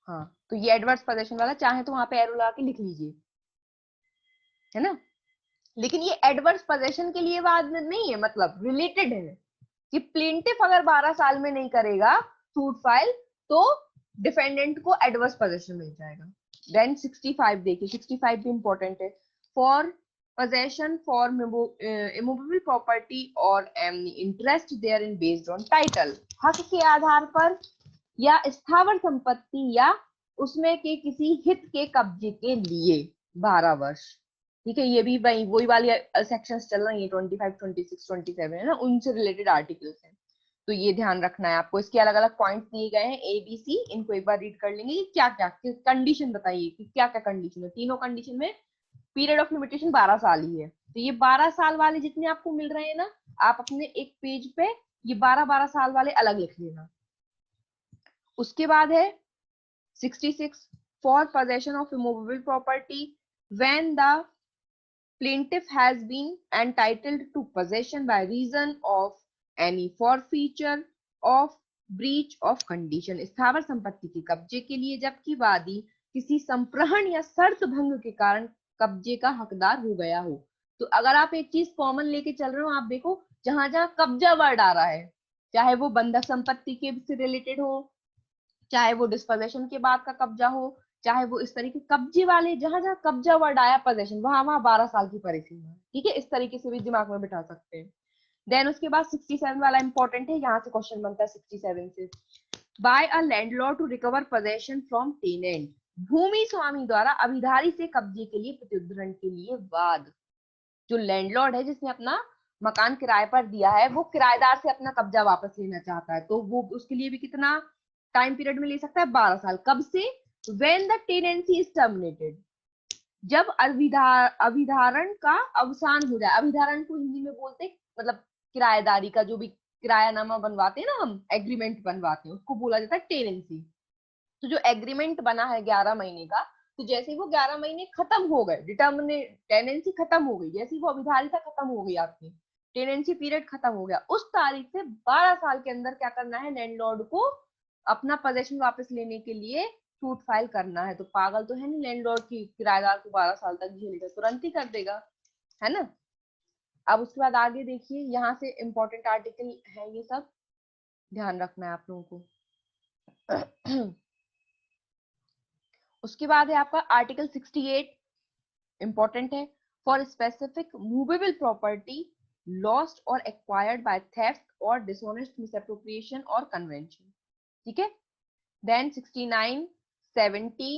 हाँ, तो ये एडवर्स पोजेशन वाला, चाहे तो वहां पे एरो लगा के लिख लीजिए, है ना। लेकिन ये एडवर्स पोजेशन के लिए बाद में नहीं है, मतलब रिलेटेड है कि प्लेंटिफ अगर 12 साल में नहीं करेगा सूट फाइल तो डिफेंडेंट को एडवर्स पोजेशन मिल जाएगा। देन 65 देखिए, 65 भी इंपॉर्टेंट है। For possession for immovable property or any interest therein based on title, हक के आधार पर या स्थावर संपत्ति या उसमें के किसी हित के कब्जे के लिए 12 वर्ष। ठीक है, ये भी वही वाली सेक्शंस चल रही है, 25, 26, 27 है ना, उनसे रिलेटेड आर्टिकल्स हैं। तो ये ध्यान रखना है आपको। इसके अलग अलग पॉइंट्स दिए गए हैं ए बी सी, इनको एक बार रीड कर लेंगे। क्या क्या कंडीशन बताइए कि क्या क्या कंडीशन है। तीनों कंडीशन में पीरियड ऑफ लिमिटेशन 12 साल ही है। तो ये 12 साल वाले जितने आपको मिल रहे हैं ना, आप अपने एक पेज पे ये 12 साल वाले अलग लिख लेना। उसके बाद है 66, for possession of immovable property when the plaintiff has been entitled to possession by reason of any forfeiture of breach of condition, स्थावर संपत्ति के कब्जे के लिए जबकि वादी किसी संप्रहण या शर्त भंग के कारण कब्जे का हकदार हो गया हो। तो अगर आप एक चीज कॉमन लेके चल रहे हो, आप देखो जहां जहां कब्जा वर्ड आ रहा है, चाहे वो बंधक संपत्ति के से रिलेटेड हो, चाहे वो डिस्पोजेशन के बाद का कब्जा हो, चाहे वो इस तरीके कब्जे वाले, जहां जहां कब्जा वर्ड आया पोजेशन, वहां वहां 12 साल की परिसीमा है। ठीक है, इस तरीके से भी दिमाग में बिठा सकते हैं। देन उसके बाद 67 वाला इंपॉर्टेंट है, यहाँ से क्वेश्चन बनता है 67 से। By a landlord to recover possession from tenant, भूमि स्वामी द्वारा अभिधारी से कब्जे के लिए प्रत्युद्धरण के लिए वाद। जो लैंडलॉर्ड है जिसने अपना मकान किराए पर दिया है, वो किराएदार से अपना कब्जा वापस लेना चाहता है, तो वो उसके लिए भी कितना टाइम पीरियड में ले सकता है, 12 साल। कब से? When the tenancy is terminated, जब अभिधारण का अवसान हो जाए। अभिधारण को हिंदी में बोलते हैं, मतलब किराएदारी का जो भी किरायानामा बनवाते हैं ना हम, एग्रीमेंट बनवाते हैं, उसको बोला जाता है टेनेंसी। तो जो एग्रीमेंट बना है 11 महीने का, तो जैसे ही वो 11 महीने खत्म हो गए, डिटर्मिनेट टेनेंसी खत्म हो गई, जैसे ही वो अभिधारिता खत्म हो गई, आपकी टेनेंसी पीरियड खत्म हो गया, उस तारीख से 12 साल के अंदर क्या करना है, लैंडलॉर्ड को अपना पोजेशन वापस लेने के लिए सूट फाइल करना है। तो पागल तो है नहीं लैंडलॉर्ड की, किराएदार को 12 साल तक झेलेगा, तुरंत ही कर देगा, है ना। अब उसके बाद आगे देखिए, यहाँ से इंपॉर्टेंट आर्टिकल है, ये सब ध्यान रखना है आप लोगों को। उसके बाद है आपका आर्टिकल 68, इंपॉर्टेंट है। For specific movable property lost और एक्वायर्ड बाय थेफ्ट और डिसऑनेस्ट मिसअप्रोप्रिएशन और कन्वेंशन। ठीक है। Then 69, 70,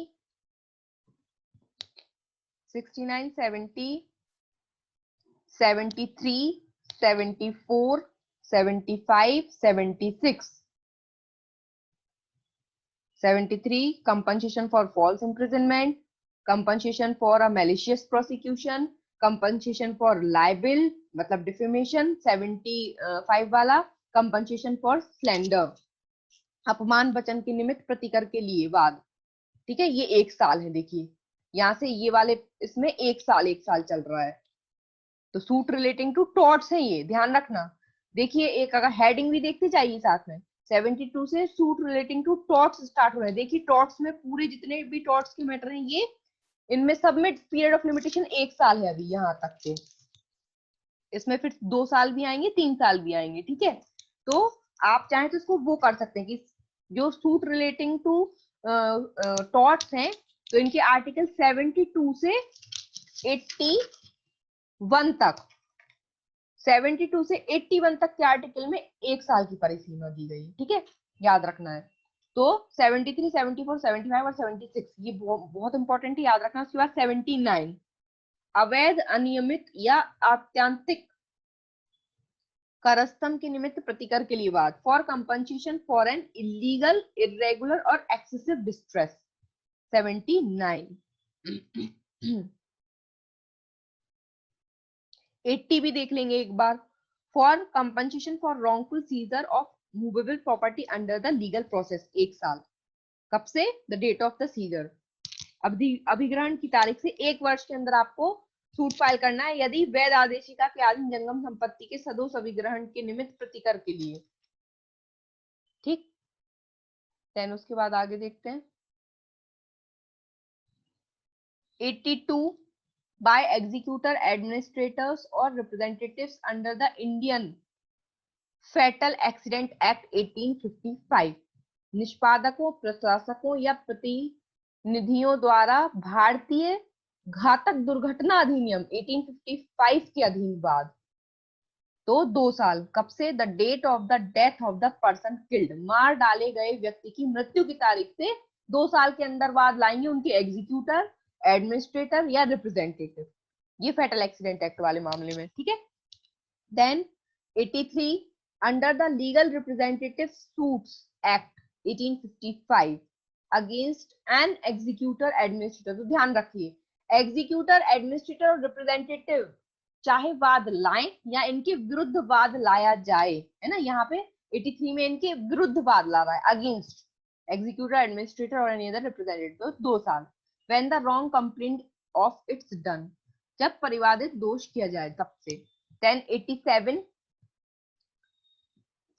69, 70, 73, 74, 75, 76, 73 compensation for false imprisonment, compensation for a malicious prosecution, compensation for libel मतलब defamation, 75 वाला compensation for slander, अपमान वचन के निमित्त प्रतिकर के लिए वाद। ठीक है, ये 1 साल है। देखिए यहाँ से ये वाले इसमें 1 साल चल रहा है। तो सूट रिलेटिंग टू टॉर्ट्स है, ये ध्यान रखना। देखिए एक अगर हेडिंग भी देखते जाइए साथ में, 72 से suit relating to torts start हो रहा है। देखिए टॉर्ट्स में पूरे जितने भी टॉर्ट्स के मैटर हैं, ये इनमें सब में पीरियड ऑफ लिमिटेशन 1 साल है अभी यहाँ तक के। इसमें फिर 2 साल भी आएंगे, 3 साल भी आएंगे। ठीक है, तो आप चाहें तो इसको वो कर सकते हैं कि जो सूट रिलेटिंग टू टॉर्ट्स हैं, तो इनके आर्टिकल 72 से 81 तक, 72 से 81 तक के आर्टिकल में 1 साल की परिसीमा दी गई। ठीक है, याद रखना है। तो 73, 74, 75 और 76 ये बहुत इंपॉर्टेंट है, याद रखना। उसके बाद 79 अवैध, अनियमित या आत्यांतिक करस्तम के निमित्त प्रतिकर के लिए वाद, for compensation for an illegal, irregular और एक्सेसिव डिस्ट्रेस 79। 80 भी देख लेंगे एक बार, for compensation for wrongful seizure of movable property under the legal process 1 साल। कब से? The date of the seizure, अभिग्रहण की तारीख से 1 वर्ष के अंदर आपको सूट फाइल करना है यदि वैध आदेशिका के अधीन जंगम संपत्ति के सदोष अभिग्रहण के निमित्त प्रतिकर के लिए। ठीक, देन उसके बाद आगे देखते हैं 82 by executor, administrators or representatives under the Indian Fatal Accident Act 1855, निष्पादकों, प्रशासकों या प्रतिनिधियों द्वारा भारतीय घातक दुर्घटना अधिनियम 1855 के अधीन वाद, तो 2 साल। कब से? The date of the death of the person killed, मार डाले गए व्यक्ति की मृत्यु की तारीख से 2 साल के अंदर वाद लाएंगे उनके एग्जीक्यूटर, एडमिनिस्ट्रेटर या रिप्रेजेंटेटिव, ये फेटल एक्सीडेंट एक्ट वाले मामले में। ठीक है, then 83 under the legal representative suits act 1855 against an executor, administrator, तो ध्यान रखिए एग्जीक्यूटर, एडमिनिस्ट्रेटर और रिप्रेजेंटेटिव चाहे वाद लाएं या इनके विरुद्ध वाद लाया जाए, है ना, यहाँ पे 83 में इनके विरुद्ध वाद ला रहा है, अगेंस्ट एग्जीक्यूटर, एडमिनिस्ट्रेटर और एनी अदर रिप्रेजेंटेटिव, तो 2 साल। When the wrong complaint of it's done, जब परिवादित दोष किया जाए तब से। 1087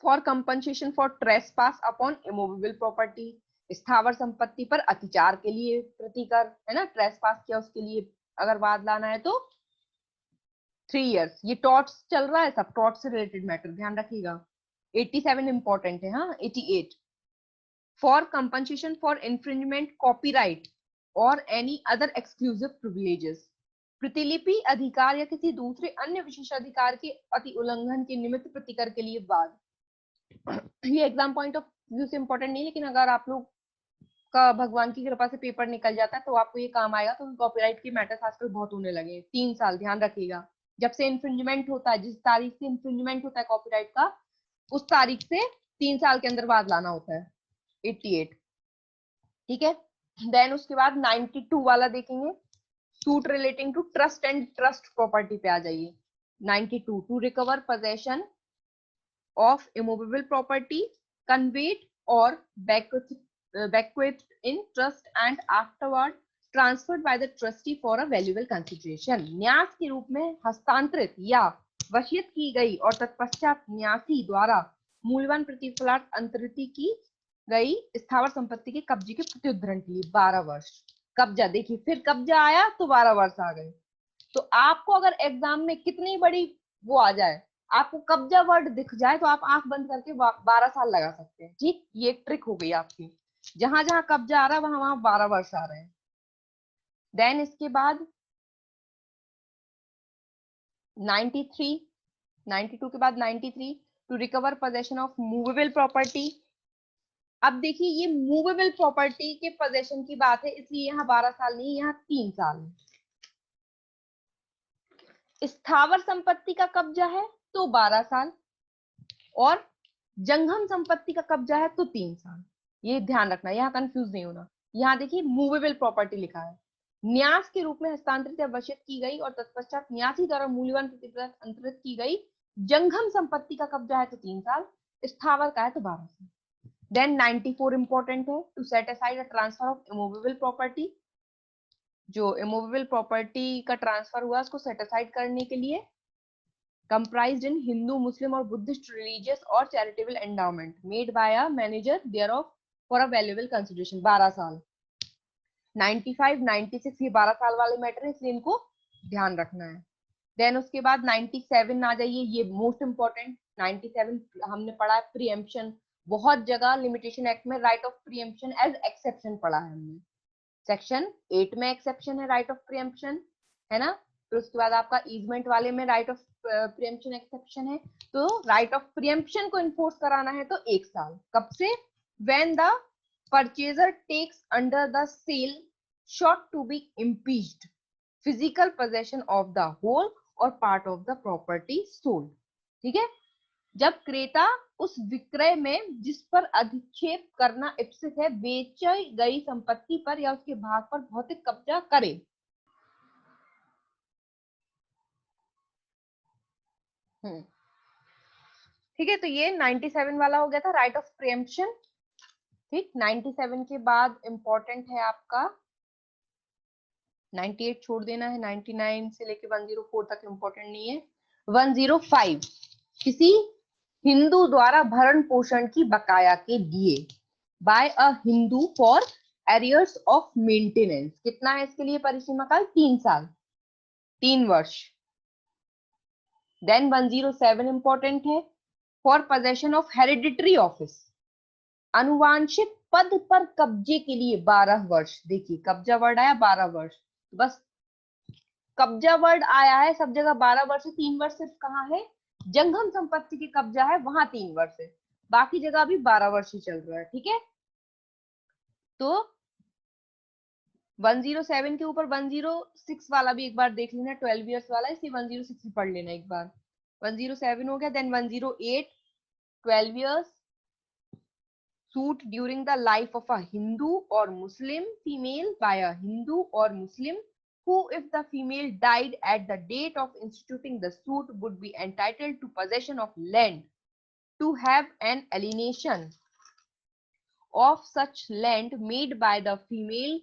for compensation for trespass upon immovable property, स्थावर संपत्ति पर अतिचार के लिए प्रतिकर, है ना, ट्रेसपास किया उसके लिए अगर वाद लाना है तो 3 years। ये टॉर्ट्स चल रहा है, सब टॉर्ट्स से रिलेटेड मैटर, ध्यान रखिएगा। 87 इंपॉर्टेंट है, हाँ। 88 for compensation for infringement copyright और एनी अदर एक्सक्लूसिव प्रिविलेजेस, प्रतिलिपि अधिकार या किसी दूसरे अन्य विशेषाधिकार के अति उल्लंघन के निमित्त प्रतिकर के लिए वाद। ये एग्जाम पॉइंट ऑफ व्यू से इंपॉर्टेंट नहीं, लेकिन अगर आप लोग का भगवान की कृपा से पेपर निकल जाता है तो आपको ये काम आएगा। तो कॉपीराइट के मैटर्स आजकल बहुत होने लगे। 3 साल, ध्यान रखिएगा। जब से इंफ्रिंजमेंट होता है, जिस तारीख से इंफ्रिंजमेंट होता है कॉपीराइट का, उस तारीख से 3 साल के अंदर वाद लाना होता है। 88, ठीक है। देन उसके बाद 92 वाला देखेंगे, suit relating to trust and trust property पे आ जाइए। 92 to recover possession of immovable property conveyed or bequeathed in trust and afterward transferred by the trustee for a valuable consideration, न्यास के रूप में हस्तांतरित या वसीयत की गई और तत्पश्चात न्यासी द्वारा मूल्यवान प्रतिफलार्थ अंतरित की गई स्थावर संपत्ति के कब्जे के प्रत्युद्धरण के लिए 12 वर्ष। कब्जा देखिए, फिर कब्जा आया तो 12 वर्ष आ गए। तो आपको अगर एग्जाम में कितनी बड़ी वो आ जाए, आपको कब्जा वर्ड दिख जाए तो आप आंख बंद करके 12 साल लगा सकते हैं। ठीक, ये ट्रिक हो गई आपकी। जहां जहां कब्जा आ रहा है वहां वहां 12 वर्ष आ रहे हैं। देन इसके बाद 93, 92 के बाद 93 to recover possession of movable property. अब देखिए, ये मूवेबल प्रॉपर्टी के पोजेशन की बात है, इसलिए यहाँ 12 साल नहीं, यहाँ 3 साल है। स्थावर संपत्ति का कब्जा है तो 12 साल, और जंगम संपत्ति का कब्जा है तो 3 साल। ये ध्यान रखना, यहाँ कंफ्यूज नहीं होना। यहाँ देखिए मूवेबल प्रॉपर्टी लिखा है, न्यास के रूप में हस्तांतरित या वशियत की गई और तत्पश्चात न्यासी द्वारा मूल्यवान प्रतिफल अंतरित की गई जंगम संपत्ति का कब्जा है तो 3 साल, स्थावर का है तो 12 साल। देन 94 इंपॉर्टेंट है, to set aside a transfer of immovable property. जो इमूवेबल प्रॉपर्टी का ट्रांसफर हुआ उसको सेट असाइड करने के लिए, comprised in Hindu, Muslim और Buddhist religious और charitable endowment made by a manager thereof for a valuable consideration, 12 साल। 95, 96 ये 12 साल वाले मैटर है, इसलिए इनको ध्यान रखना है। देन उसके बाद 97 आ जाइए, ये मोस्ट इंपॉर्टेंट। 97 हमने पढ़ा है प्रीएम्पशन, बहुत जगह लिमिटेशन एक्ट में right of preemption as exception पढ़ा है हमने। सेक्शन 8 में एक्सेप्शन है राइट ऑफ प्रीएम्पशन, है ना। फिर उसके बाद आपका ईजमेंट वाले में राइट ऑफ प्रीएम्पशन एक्सेप्शन है। तो राइट ऑफ प्रीएम्पशन को इन्फोर्स कराना है तो 1 साल। कब से? When the purchaser takes under the sale sought to be impeached physical possession of the whole or part of the property sold. ठीक है, जब क्रेता उस विक्रय में जिस पर अधिक्षेप करना इप्सित है बेची गई संपत्ति पर या उसके भाग पर भौतिक कब्जा करे। ठीक है, तो ये 97 वाला हो गया था, राइट ऑफ प्रिएम्पशन। ठीक, 97 के बाद इंपॉर्टेंट है आपका 98 छोड़ देना है, 99 से लेके 104 तक इंपॉर्टेंट नहीं है। 105 किसी हिंदू द्वारा भरण पोषण की बकाया के लिए, by a Hindu for arrears of maintenance. कितना है इसके लिए परिसीमा काल? 3 साल, 3 वर्ष। देन 107 इंपॉर्टेंट है, for possession of hereditary office, अनुवांशिक पद पर कब्जे के लिए 12 वर्ष। देखिए कब्जा वर्ड आया 12 वर्ष, बस कब्जा वर्ड आया है सब जगह 12 वर्ष है, 3 वर्ष सिर्फ कहाँ है? जंगम संपत्ति की कब्जा है वहां 3 वर्ष है, बाकी जगह अभी 12 वर्ष ही चल रहा है। ठीक है, तो 107 के ऊपर 106 वाला भी एक बार देख लेना, 12 इयर्स वाला, इसलिए 106 भी पढ़ लेना एक बार। 107 हो गया। Then 108 12 years, suit during the life of a Hindu or Muslim female by a Hindu or Muslim who, if the female died at the date of instituting the suit, would be entitled to possession of land, to have an alienation of such land made by the female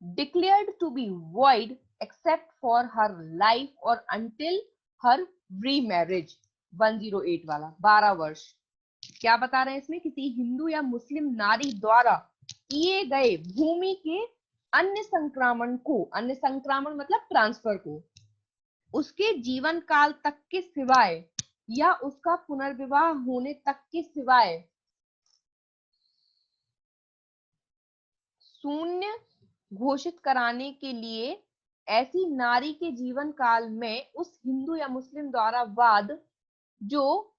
declared to be void except for her life or until her remarriage। 108 वाला 12 वर्ष। क्या बता रहे हैं इसमें? किसी हिंदू या मुस्लिम नारी द्वारा किए गए भूमि के अन्य संक्रामण को, अन्य संक्रामण मतलब ट्रांसफर को, उसके जीवन काल तक के सिवाय या उसका पुनर्विवाह होने तक के सिवाय शून्य घोषित कराने के लिए ऐसी नारी के जीवन काल में उस हिंदू या मुस्लिम द्वारा वाद जो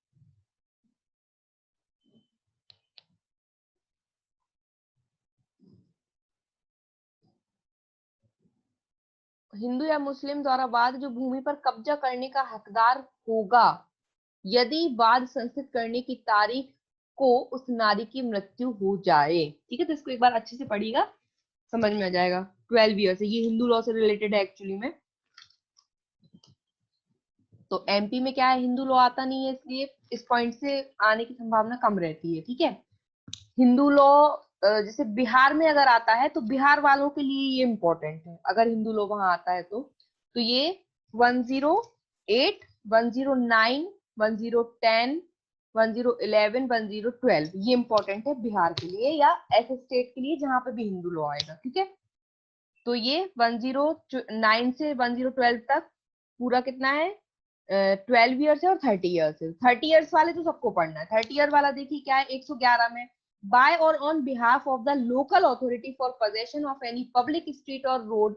हिंदू या मुस्लिम द्वारा वाद जो भूमि पर कब्जा करने का हकदार होगा, यदि वाद संस्थित करने की तारीख को उस नारी की मृत्यु हो जाए। ठीक है, तो इसको एक बार अच्छे से पढ़िएगा, समझ में आ जाएगा। 12 इयर्स है, ये हिंदू लॉ से रिलेटेड है एक्चुअली में। तो एमपी में क्या है, हिंदू लॉ आता नहीं है, इसलिए इस पॉइंट से आने की संभावना कम रहती है। ठीक है, हिंदू लॉ जैसे बिहार में अगर आता है तो बिहार वालों के लिए ये इंपॉर्टेंट है, अगर हिंदू लॉ वहां आता है तो ये 108 109 1010 1011 1012 ये इंपॉर्टेंट है बिहार के लिए या ऐसे स्टेट के लिए जहां पे भी हिंदू लॉ आएगा। ठीक है, तो ये 109 से 1012 तक पूरा कितना है? 12 इयर्स है और 30 इयर्स है। 30 इयर्स वाले तो सबको पढ़ना है। 30 ईयर वाला देखिए क्या है, 111 में, by or on behalf of the local authority for possession of any public street or road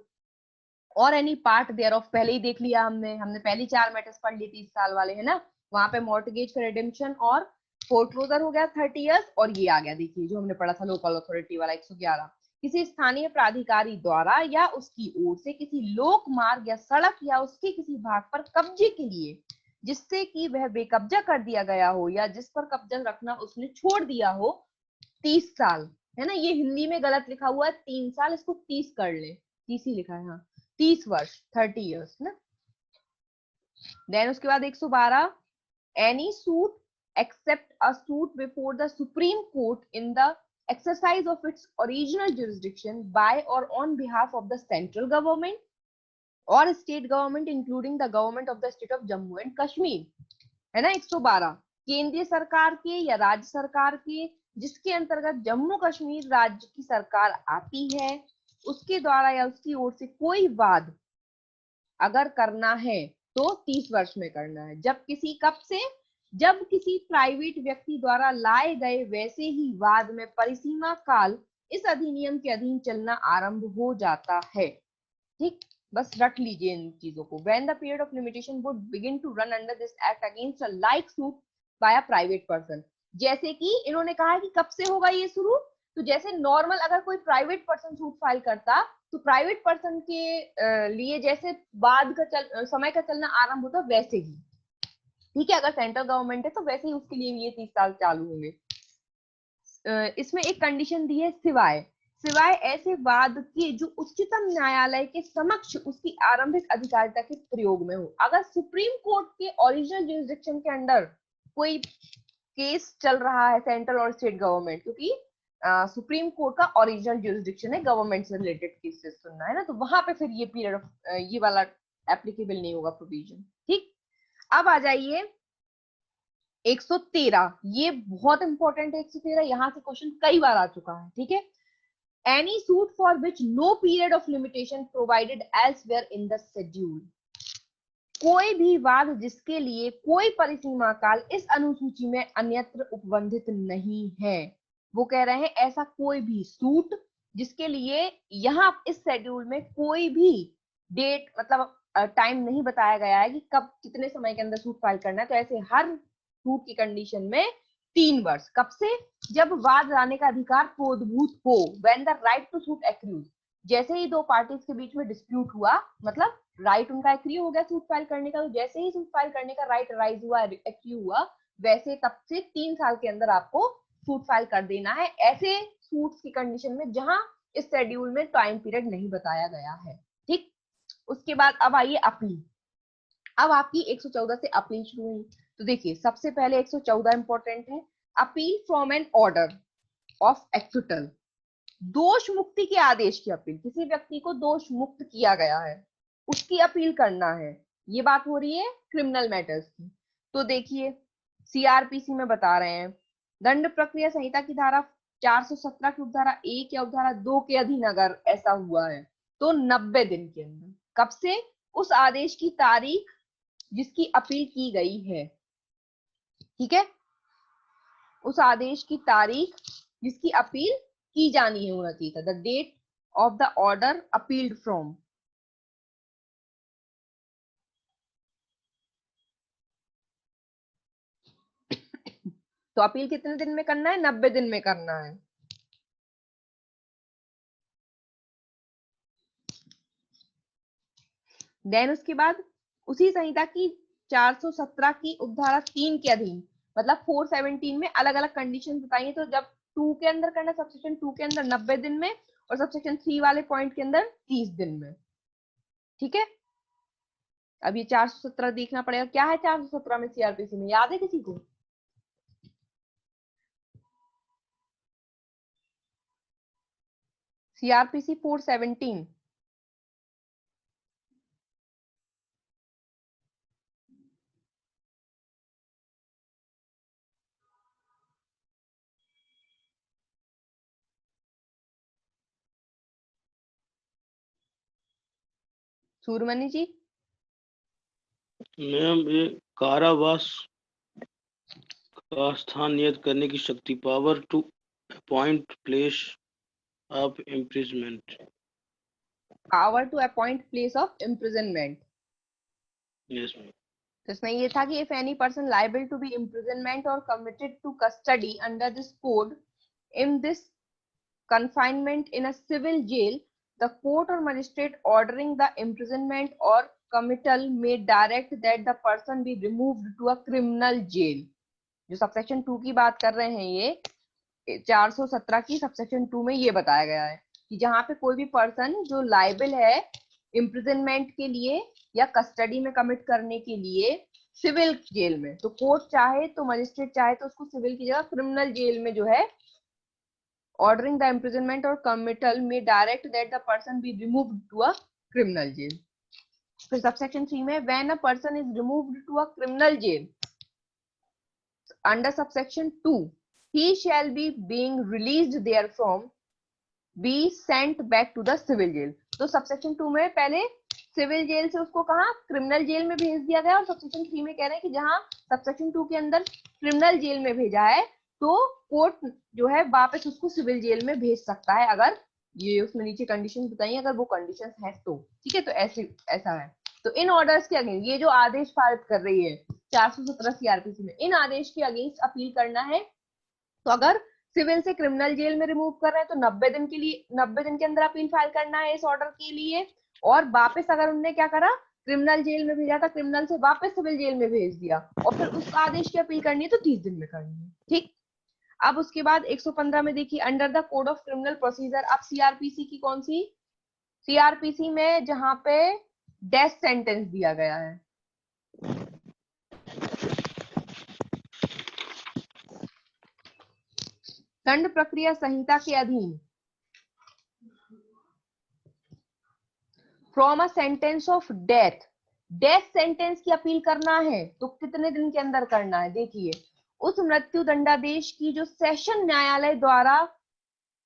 or any part thereof। पहले ही देख लिया हमने पहली 4 मैटर्स पढ़ ली 30 साल वाले, है ना, वहां पे मॉर्टगेज का रिडेम्पशन और फोरक्लोजर हो गया 30 इयर्स, और ये आ गया देखिए जो हमने पढ़ा था लोकल अथॉरिटी वाला 111। किसी स्थानीय प्राधिकारी द्वारा या उसकी ओर से किसी लोक मार्ग या सड़क या उसके किसी भाग पर कब्जे के लिए जिससे कि वह बेकब्जा कर दिया गया हो या जिस पर कब्जा रखना उसने छोड़ दिया हो, 30 साल, है ना, ये हिंदी में गलत लिखा हुआ है 3 साल, इसको 30 कर ले, 30 ही लिखा है, हाँ 30 वर्ष 30 इयर्स ना। देन उसके बाद 112 any suit except a suit before the supreme court in the exercise of its original jurisdiction by or on behalf of the central government or state government including the government of the state of Jammu and Kashmir, है ना। 112 केंद्रीय सरकार के या राज्य सरकार के जिसके अंतर्गत जम्मू कश्मीर राज्य की सरकार आती है, उसके द्वारा या उसकी ओर से कोई वाद अगर करना है तो 30 वर्ष में करना है। जब किसी कब से, जब किसी प्राइवेट व्यक्ति द्वारा लाए गए वैसे ही वाद में परिसीमा काल इस अधिनियम के अधीन चलना आरंभ हो जाता है। ठीक, बस रख लीजिए इन चीजों को। When the period of limitation would begin to run under this act against a like suit by a private person। जैसे कि इन्होंने कहा है कि कब से होगा ये शुरू, तो जैसे नॉर्मल अगर कोई प्राइवेट पर्सन सूट फाइल करता तो प्राइवेट पर्सन के लिए जैसे बाद का समय का चलना आरंभ होता वैसे ही। ठीक है, अगर सेंट्रल गवर्नमेंट है तो वैसे ही उसके लिए भी ये 30 साल चालू होंगे। इसमें एक कंडीशन दी है, सिवाय ऐसे वाद के जो उच्चतम न्यायालय के समक्ष उसकी आरंभिक अधिकारिता के प्रयोग में हो। अगर सुप्रीम कोर्ट के ओरिजिनल ज्यूरिसडिक्शन के अंडर कोई केस चल रहा है सेंट्रल और स्टेट गवर्नमेंट, क्योंकि सुप्रीम कोर्ट का ओरिजिनल ज्यूरिसडिक्शन है, गवर्नमेंट से रिलेटेड केसेस सुनना है ना, तो वहां पे फिर ये पीरियड ऑफ ये वाला एप्लीकेबल नहीं होगा प्रोविजन। ठीक, अब आ जाइए 113, ये बहुत इंपॉर्टेंट है 113, यहाँ से क्वेश्चन कई बार आ चुका है। ठीक है, any suit for which no period of limitation provided elsewhere in the schedule, कोई भी वाद जिसके लिए कोई परिसीमा काल इस अनुसूची में अन्यत्र उपबंधित नहीं है। वो कह रहे हैं ऐसा कोई भी सूट जिसके लिए यहाँ इस शेड्यूल में कोई भी डेट मतलब टाइम नहीं बताया गया है कि कब कितने समय के अंदर सूट फाइल करना है, तो ऐसे हर सूट की कंडीशन में 3 वर्ष। कब से? जब वाद लाने का अधिकार प्रोद्भूत हो, when the right to sue accrues, जैसे ही दो पार्टीज के बीच में डिस्प्यूट हुआ, मतलब राइट उनका एक्री हो गया सूट फाइल करने का, तो जैसे ही सूट फाइल करने का राइट राइज हुआ, एक्री हुआ, वैसे तब से 3 साल के अंदर आपको सूट फाइल कर देना है, ऐसे सूट्स की कंडीशन में जहां इस शेड्यूल में टाइम पीरियड नहीं बताया गया है। ठीक, उसके बाद अब आइए अपील। अब आपकी 114 से अपील शुरू हुई, तो देखिए सबसे पहले 114 इंपॉर्टेंट है, appeal from an order of acquittal, दोष मुक्ति के आदेश की अपील, किसी व्यक्ति को दोष मुक्त किया गया है उसकी अपील करना है। ये बात हो रही है क्रिमिनल मैटर्स की। तो देखिए सीआरपीसी में बता रहे हैं, दंड प्रक्रिया संहिता की धारा 417 की उपधारा 1 या उपधारा 2 के अधीन अगर ऐसा हुआ है तो 90 दिन के अंदर, कब से? उस आदेश की तारीख जिसकी अपील की गई है। ठीक है, उस आदेश की तारीख जिसकी अपील की जानी है होना चाहिए था, the date of the order appealed from. तो अपील कितने दिन में करना है? 90 दिन में करना है। देन उसके बाद उसी संहिता की 417 की उपधारा 3 के अधीन, मतलब 417 में अलग अलग कंडीशन बताइए, तो जब 2 के अंदर करना, सबसेक्शन 2 के अंदर 90 दिन में, और सबसेक्शन 3 वाले पॉइंट के अंदर 30 दिन में। ठीक है, अब ये 417 देखना पड़ेगा, क्या है 417 में सीआरपीसी में, याद है किसी को? सीआरपीसी 417, सूरमणि जी। मैम ये कारावास का स्थान नियत करने की शक्ति, power to appoint place of imprisonment. Power to appoint place of imprisonment. Yes ma'am. तो इसमें ये था कि if any person liable to be imprisonment or committed to custody under this code in this confinement in a civil jail, the court or magistrate ordering the imprisonment or committal may direct that the person be removed to a criminal jail। जो subsection 2 की बात कर रहे हैं, ये 417 की subsection 2 में ये बताया गया है कि जहां पे कोई भी पर्सन जो लाइबल है इम्प्रिजनमेंट के लिए या कस्टडी में कमिट करने के लिए सिविल जेल में, तो कोर्ट चाहे तो मजिस्ट्रेट चाहे तो उसको सिविल की जगह क्रिमिनल जेल में जो है ordering the imprisonment or committal may direct that the person be removed to a criminal jail। फिर subsection 3 में when a person is removed to a criminal jail under subsection 2 he shall be being released therefrom be sent back to the civil jail। तो subsection 2 में पहले civil jail से उसको कहा criminal jail में भेज दिया गया, और सबसेक्शन 3 में कह रहे हैं कि जहां सबसेक्शन 2 के अंदर क्रिमिनल जेल में भेजा है तो कोर्ट जो है वापस उसको सिविल जेल में भेज सकता है, अगर ये उसमें नीचे कंडीशन बताइए, अगर वो कंडीशंस है तो। ठीक है, तो ऐसा है। तो इन ऑर्डर्स के अगेंस्ट ये जो आदेश पारित कर रही है 417 सीआरपीसी में, इन आदेश के अगेंस्ट अपील करना है, तो अगर सिविल से क्रिमिनल जेल में रिमूव कर रहे हैं तो 90 दिन के अंदर अपील फाइल करना है इस ऑर्डर के लिए, और वापस अगर उन्होंने क्या करा क्रिमिनल जेल में भेजा था, क्रिमिनल से वापस सिविल जेल में भेज दिया, और फिर उस आदेश की अपील करनी है तो 30 दिन में करनी है। ठीक, अब उसके बाद 115 में देखिए, under the code of criminal procedure. अब सीआरपीसी की कौन सी, सीआरपीसी में जहां पे डेथ सेंटेंस दिया गया है, दंड प्रक्रिया संहिता के अधीन from a sentence of death, death sentence की अपील करना है तो कितने दिन के अंदर करना है, देखिए, उस मृत्यु दंडादेश की जो सेशन न्यायालय द्वारा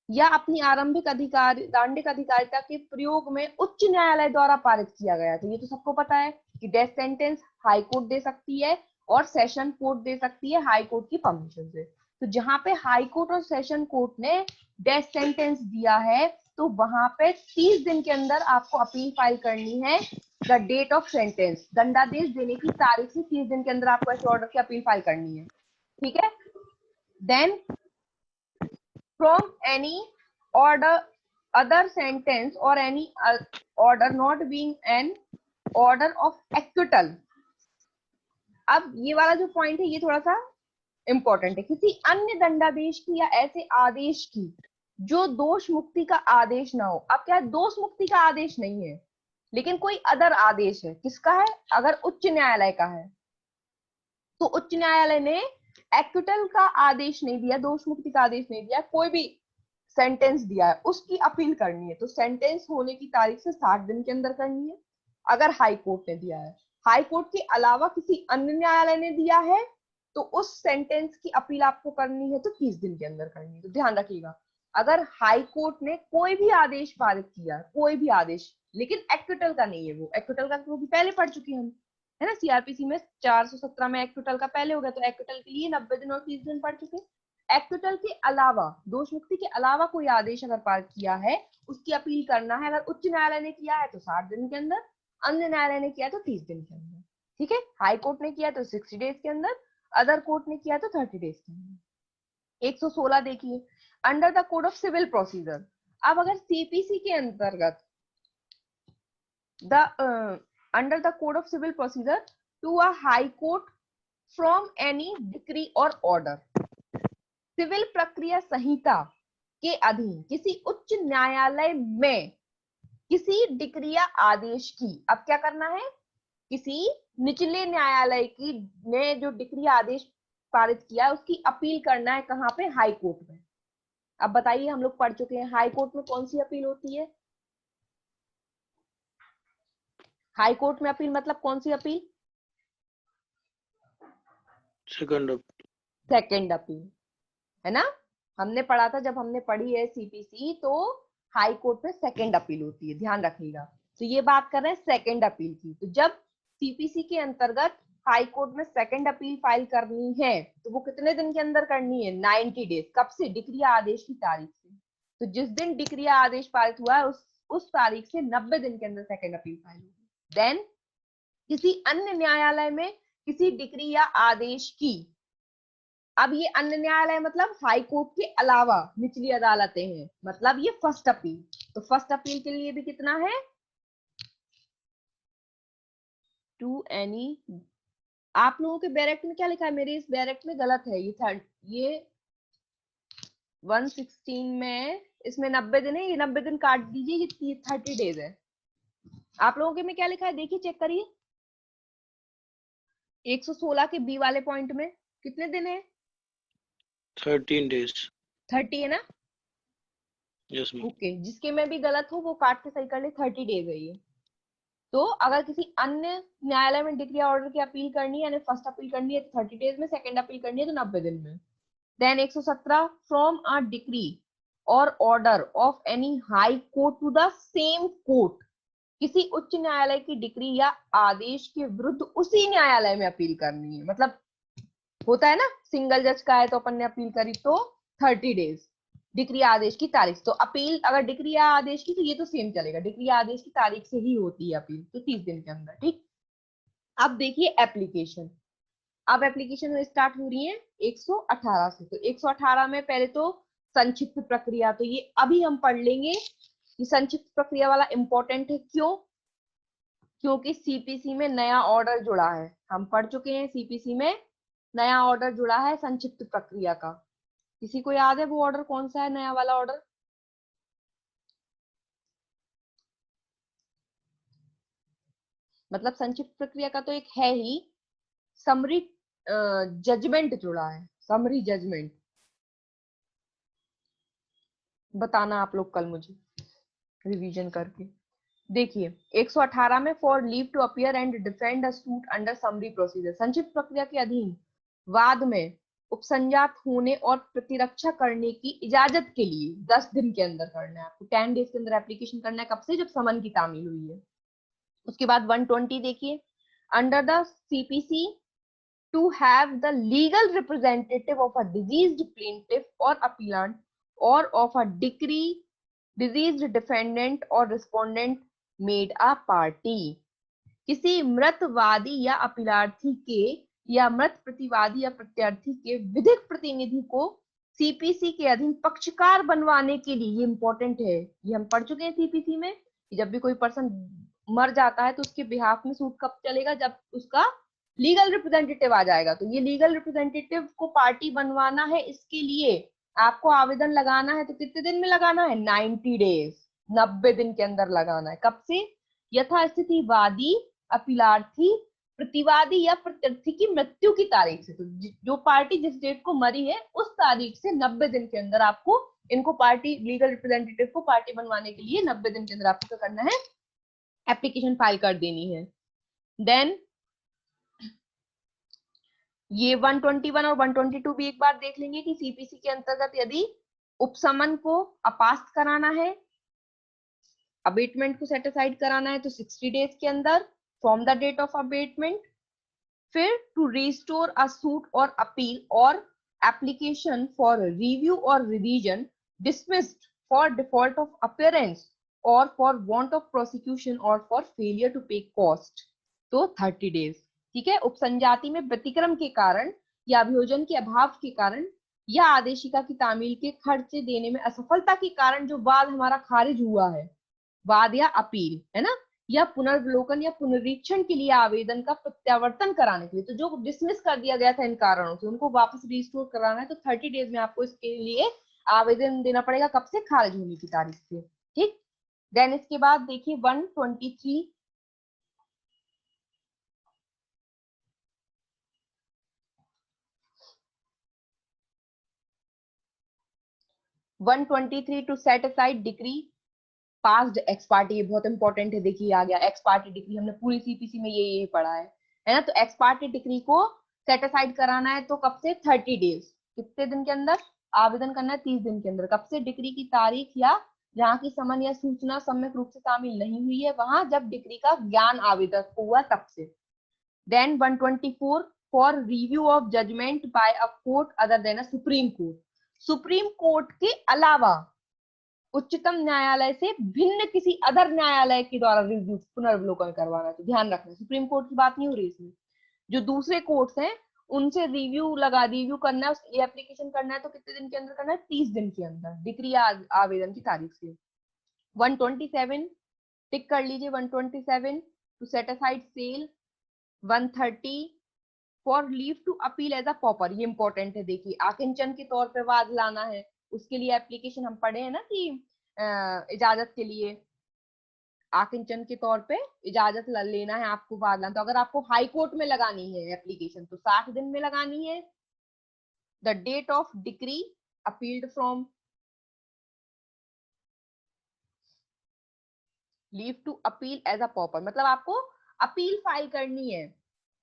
या अपनी आरंभिक अधिकार दांडिक अधिकारिता के प्रयोग में उच्च न्यायालय द्वारा पारित किया गया था। ये तो सबको पता है कि डेथ सेंटेंस हाई कोर्ट दे सकती है और सेशन कोर्ट दे सकती है हाई कोर्ट की परमिशन से। तो जहां पे हाई कोर्ट और सेशन कोर्ट ने डेथ सेंटेंस दिया है तो वहां पे 30 दिन के अंदर आपको अपील फाइल करनी है। द डेट ऑफ सेंटेंस, दंडादेश देने की तारीख से 30 दिन के अंदर आपको ऐसे ऑर्डर की अपील फाइल करनी है। ठीक है, then from any order other sentence or any order not being an order of acquittal। अब ये वाला जो पॉइंट है ये थोड़ा सा इंपॉर्टेंट है, किसी अन्य दंडादेश की या ऐसे आदेश की जो दोष मुक्ति का आदेश ना हो। अब क्या है, दोष मुक्ति का आदेश नहीं है लेकिन कोई अदर आदेश है, किसका है, अगर उच्च न्यायालय का है तो उच्च न्यायालय ने एक्विटल का आदेश नहीं दिया, दोष मुक्ति का आदेश नहीं दिया, कोई भी सेंटेंस दिया है उसकी अपील करनी है तो सेंटेंस होने की तारीख से 60 दिन के अंदर करनी है। अगर हाई कोर्ट ने दिया है, हाई कोर्ट के अलावा किसी अन्य न्यायालय ने दिया है तो उस सेंटेंस की अपील आपको करनी है तो 30 दिन के अंदर करनी है। तो ध्यान रखिएगा, अगर हाई कोर्ट ने कोई भी आदेश पारित किया, कोई भी आदेश, लेकिन एक्विटल का नहीं है, वो एक्विटल का क्योंकि पहले पढ़ चुके हम, है ना, सीआरपीसी में 417 में एक्विटल का पहले हो गया, तो एक्विटल के लिए 90 दिन और 30 दिन पढ़ चुके। एक्विटल के अलावा, दोष मुक्ति के अलावा कोई आदेश अगर पारित किया है उसकी अपील करना है। अगर उच्च न्यायालय ने किया है तो 60 दिन के अंदर, अन्य न्यायालय ने किया है तो 30 दिन के अंदर। ठीक है, हाई कोर्ट ने किया तो 60 डेज के अंदर, अदर कोर्ट ने किया तो 30 डेज के अंदर। 116 देखिए, under the code of civil procedure. अब अगर सीपीसी के अंतर्गत the under the code of civil procedure to a high court from any decree or order, civil प्रक्रिया संहिता के अधीन किसी उच्च न्यायालय में किसी डिक्री या आदेश की, अब क्या करना है, किसी निचले न्यायालय की ने जो डिक्री आदेश पारित किया उसकी अपील करना है, कहाँ पे, हाई कोर्ट में। अब बताइए, हम लोग पढ़ चुके हैं हाई कोर्ट में कौन सी अपील होती है, हाई कोर्ट में अपील मतलब कौन सी अपील, सेकंड अपील, है ना। हमने पढ़ा था, जब हमने पढ़ी है सीपीसी तो हाई कोर्ट में सेकंड अपील होती है, ध्यान रखिएगा। तो ये बात कर रहे हैं सेकंड अपील की। तो जब सीपीसी के अंतर्गत हाई कोर्ट में सेकंड अपील फाइल करनी है तो वो कितने दिन के अंदर करनी है, 90 डेज। कब से, डिक्री आदेश की तारीख से। तो जिस दिन डिक्री आदेश पारित हुआ है उस तारीख से 90 दिन के अंदर सेकंड अपील फाइल होगी। देन किसी अन्य न्यायालय में किसी डिक्री या आदेश की, अब ये अन्य न्यायालय मतलब हाई कोर्ट के अलावा निचली अदालतें हैं, मतलब ये फर्स्ट अपील। तो फर्स्ट अपील के लिए भी कितना है, टू एनी, आप लोगों के बैरेक्ट में क्या लिखा है, मेरे इस बैरेक्ट में गलत है, ये 116 में इसमें 90 दिन है, ये 90 दिन काट दीजिए, ये 30 डेज है। आप लोगों के में क्या लिखा है, देखिए चेक करिए, 116 के बी वाले पॉइंट में कितने दिन है, 13 डेज, 30 है ना। Yes ma'am. ओके, जिसके में भी गलत हो वो काट के सही कर ले, 30 डेज है ये। तो अगर किसी अन्य न्यायालय में डिक्री ऑर्डर की अपील करनी है, यानी फर्स्ट अपील करनी है तो 30 डेज में, सेकंड अपील करनी है तो 90 दिन में। Then 117, from a decree or order of any high court to the same court, किसी उच्च न्यायालय की डिक्री या आदेश के विरुद्ध उसी न्यायालय में अपील करनी है। मतलब होता है ना, सिंगल जज का है तो अपन ने अपील करी तो 30 डेज डिक्री आदेश की तारीख। तो अपील अगर डिक्री या आदेश की तो ये तो सेम चलेगा, डिक्री या आदेश की तारीख से ही होती है अपील, तो 30 दिन के अंदर। ठीक, अब देखिए एप्लीकेशन। अब एप्लीकेशन स्टार्ट हो रही है 118 से। तो 118 में पहले तो संक्षिप्त प्रक्रिया, तो ये अभी हम पढ़ लेंगे। ये संक्षिप्त प्रक्रिया वाला इंपॉर्टेंट है, क्यों, क्योंकि सीपीसी में नया ऑर्डर जुड़ा है, हम पढ़ चुके हैं सीपीसी में नया ऑर्डर जुड़ा है संक्षिप्त प्रक्रिया का। किसी को याद है वो ऑर्डर कौन सा है, नया वाला ऑर्डर? मतलब संक्षिप्त प्रक्रिया का तो एक है ही, समरी जजमेंट जुड़ा है, समरी जजमेंट। बताना आप लोग कल मुझे रिवीजन करके। देखिए 118 में for leave to appear and defend a suit under summary procedure, संक्षिप्त प्रक्रिया के अधीन वाद में उपसंजात होने और प्रतिरक्षा करने की इजाजत के लिए 10 दिन के अंदर करना है आपको, 10 डेज के अंदर एप्लीकेशन करना है। कब से? जब समन की तामील हुई है। उसके बाद 120 देखिए, under the CPC to have the legal representative of a deceased plaintiff or appellant or of a decree deceased defendant or respondent made a party. किसी मृतवादी या अपीलार्थी के या मृत प्रतिवादी या प्रत्यार्थी के विधिक प्रतिनिधि को सीपीसी के अधीन पक्षकार बनवाने के लिए, ये इंपॉर्टेंट है, ये हम पढ़ चुके हैं सीपीसी में कि जब भी कोई पर्सन मर जाता है तो उसके बिहाफ में सूट कब चलेगा? जब उसका लीगल रिप्रेजेंटेटिव आ जाएगा। तो ये लीगल रिप्रेजेंटेटिव को पार्टी बनवाना है, इसके लिए आपको आवेदन लगाना है। तो कितने दिन में लगाना है? 90 डेज, 90 दिन के अंदर लगाना है। कब से? यथास्थिति वादी, अपीलार्थी, प्रतिवादी या प्रत्यर्थी की मृत्यु की तारीख से। तो जो पार्टी जिस डेट को मरी है उस तारीख से 90 दिन के अंदर आपको इनको पार्टी, लीगल रिप्रेजेंटेटिव को पार्टी बनवाने के लिए 90 दिन के अंदर आपको क्या करना है? एप्लीकेशन फाइल कर देनी है। देन ये 121 और 122 भी एक बार देख लेंगे कि सीपीसी के अंतर्गत यदि उपसमन को अपास्त कराना है, अबेटमेंट को सेट असाइड कराना है तो 60 डेज के अंदर from the date of abatement. फिर to restore a suit or appeal or application for review or revision dismissed for default of appearance or for want of prosecution or for failure to pay cost, तो 30 days. ठीक है। उपसंजाति में व्यतिक्रम के कारण या अभियोजन के अभाव के कारण या आदेशिका की तामील के खर्चे देने में असफलता के कारण जो वाद हमारा खारिज हुआ है, वाद या अपील है ना, या पुनर्वलोकन या पुनरीक्षण के लिए आवेदन का प्रत्यावर्तन कराने के लिए, तो जो डिसमिस कर दिया गया था इन कारणों से उनको वापस रिस्टोर कराना है तो 30 डेज में आपको इसके लिए आवेदन देना पड़ेगा। कब से? खारिज होने की तारीख से। ठीक। देन इसके बाद देखिए 123 123 to set aside decree passed ex parte, ये बहुत इंपॉर्टेंट है। देखिए आ गया एक्स पार्टी डिक्री, हमने पूरी सीपीसी में ये पढ़ा है ना। तो एक्स पार्टी डिक्री को सेट असाइड कराना है तो कब से? 30 डेज। कितने दिन के अंदर आवेदन करना है? 30 दिन के अंदर। कब से? डिक्री की तारीख या जहाँ की समन या सूचना सम्यक रूप से शामिल नहीं हुई है वहां, जब डिक्री का ज्ञान आवेदक को हुआ तब से। Then 124 for review of judgment by a court other than a supreme court, supreme court के अलावा उच्चतम न्यायालय से भिन्न किसी अदर न्यायालय के द्वारा रिव्यू, पुनर्वलोकन करवाना। तो ध्यान रखना सुप्रीम कोर्ट की बात नहीं हो रही इसमें, जो दूसरे कोर्ट्स हैं उनसे रिव्यू करना है, ये एप्लीकेशन करना है तो कितने दिन के अंदर करना है? 30 दिन के अंदर, डिक्री आवेदन की तारीख से। 127 टिक कर लीजिए। 127 to set aside sale. 130 for leave to appeal as a pauper, ये इंपॉर्टेंट है। देखिए आकिंचन के तौर पे वाद लाना है, उसके लिए एप्लीकेशन हम पढ़े हैं ना कि इजाजत के लिए आकिंचन के तौर पे इजाजत लेना है आपको वाद लाना। तो अगर आपको हाई कोर्ट में लगानी है एप्लीकेशन तो 60 दिन में लगानी है। The date of decree appealed from leave to appeal as a pauper, मतलब आपको अपील फाइल करनी है,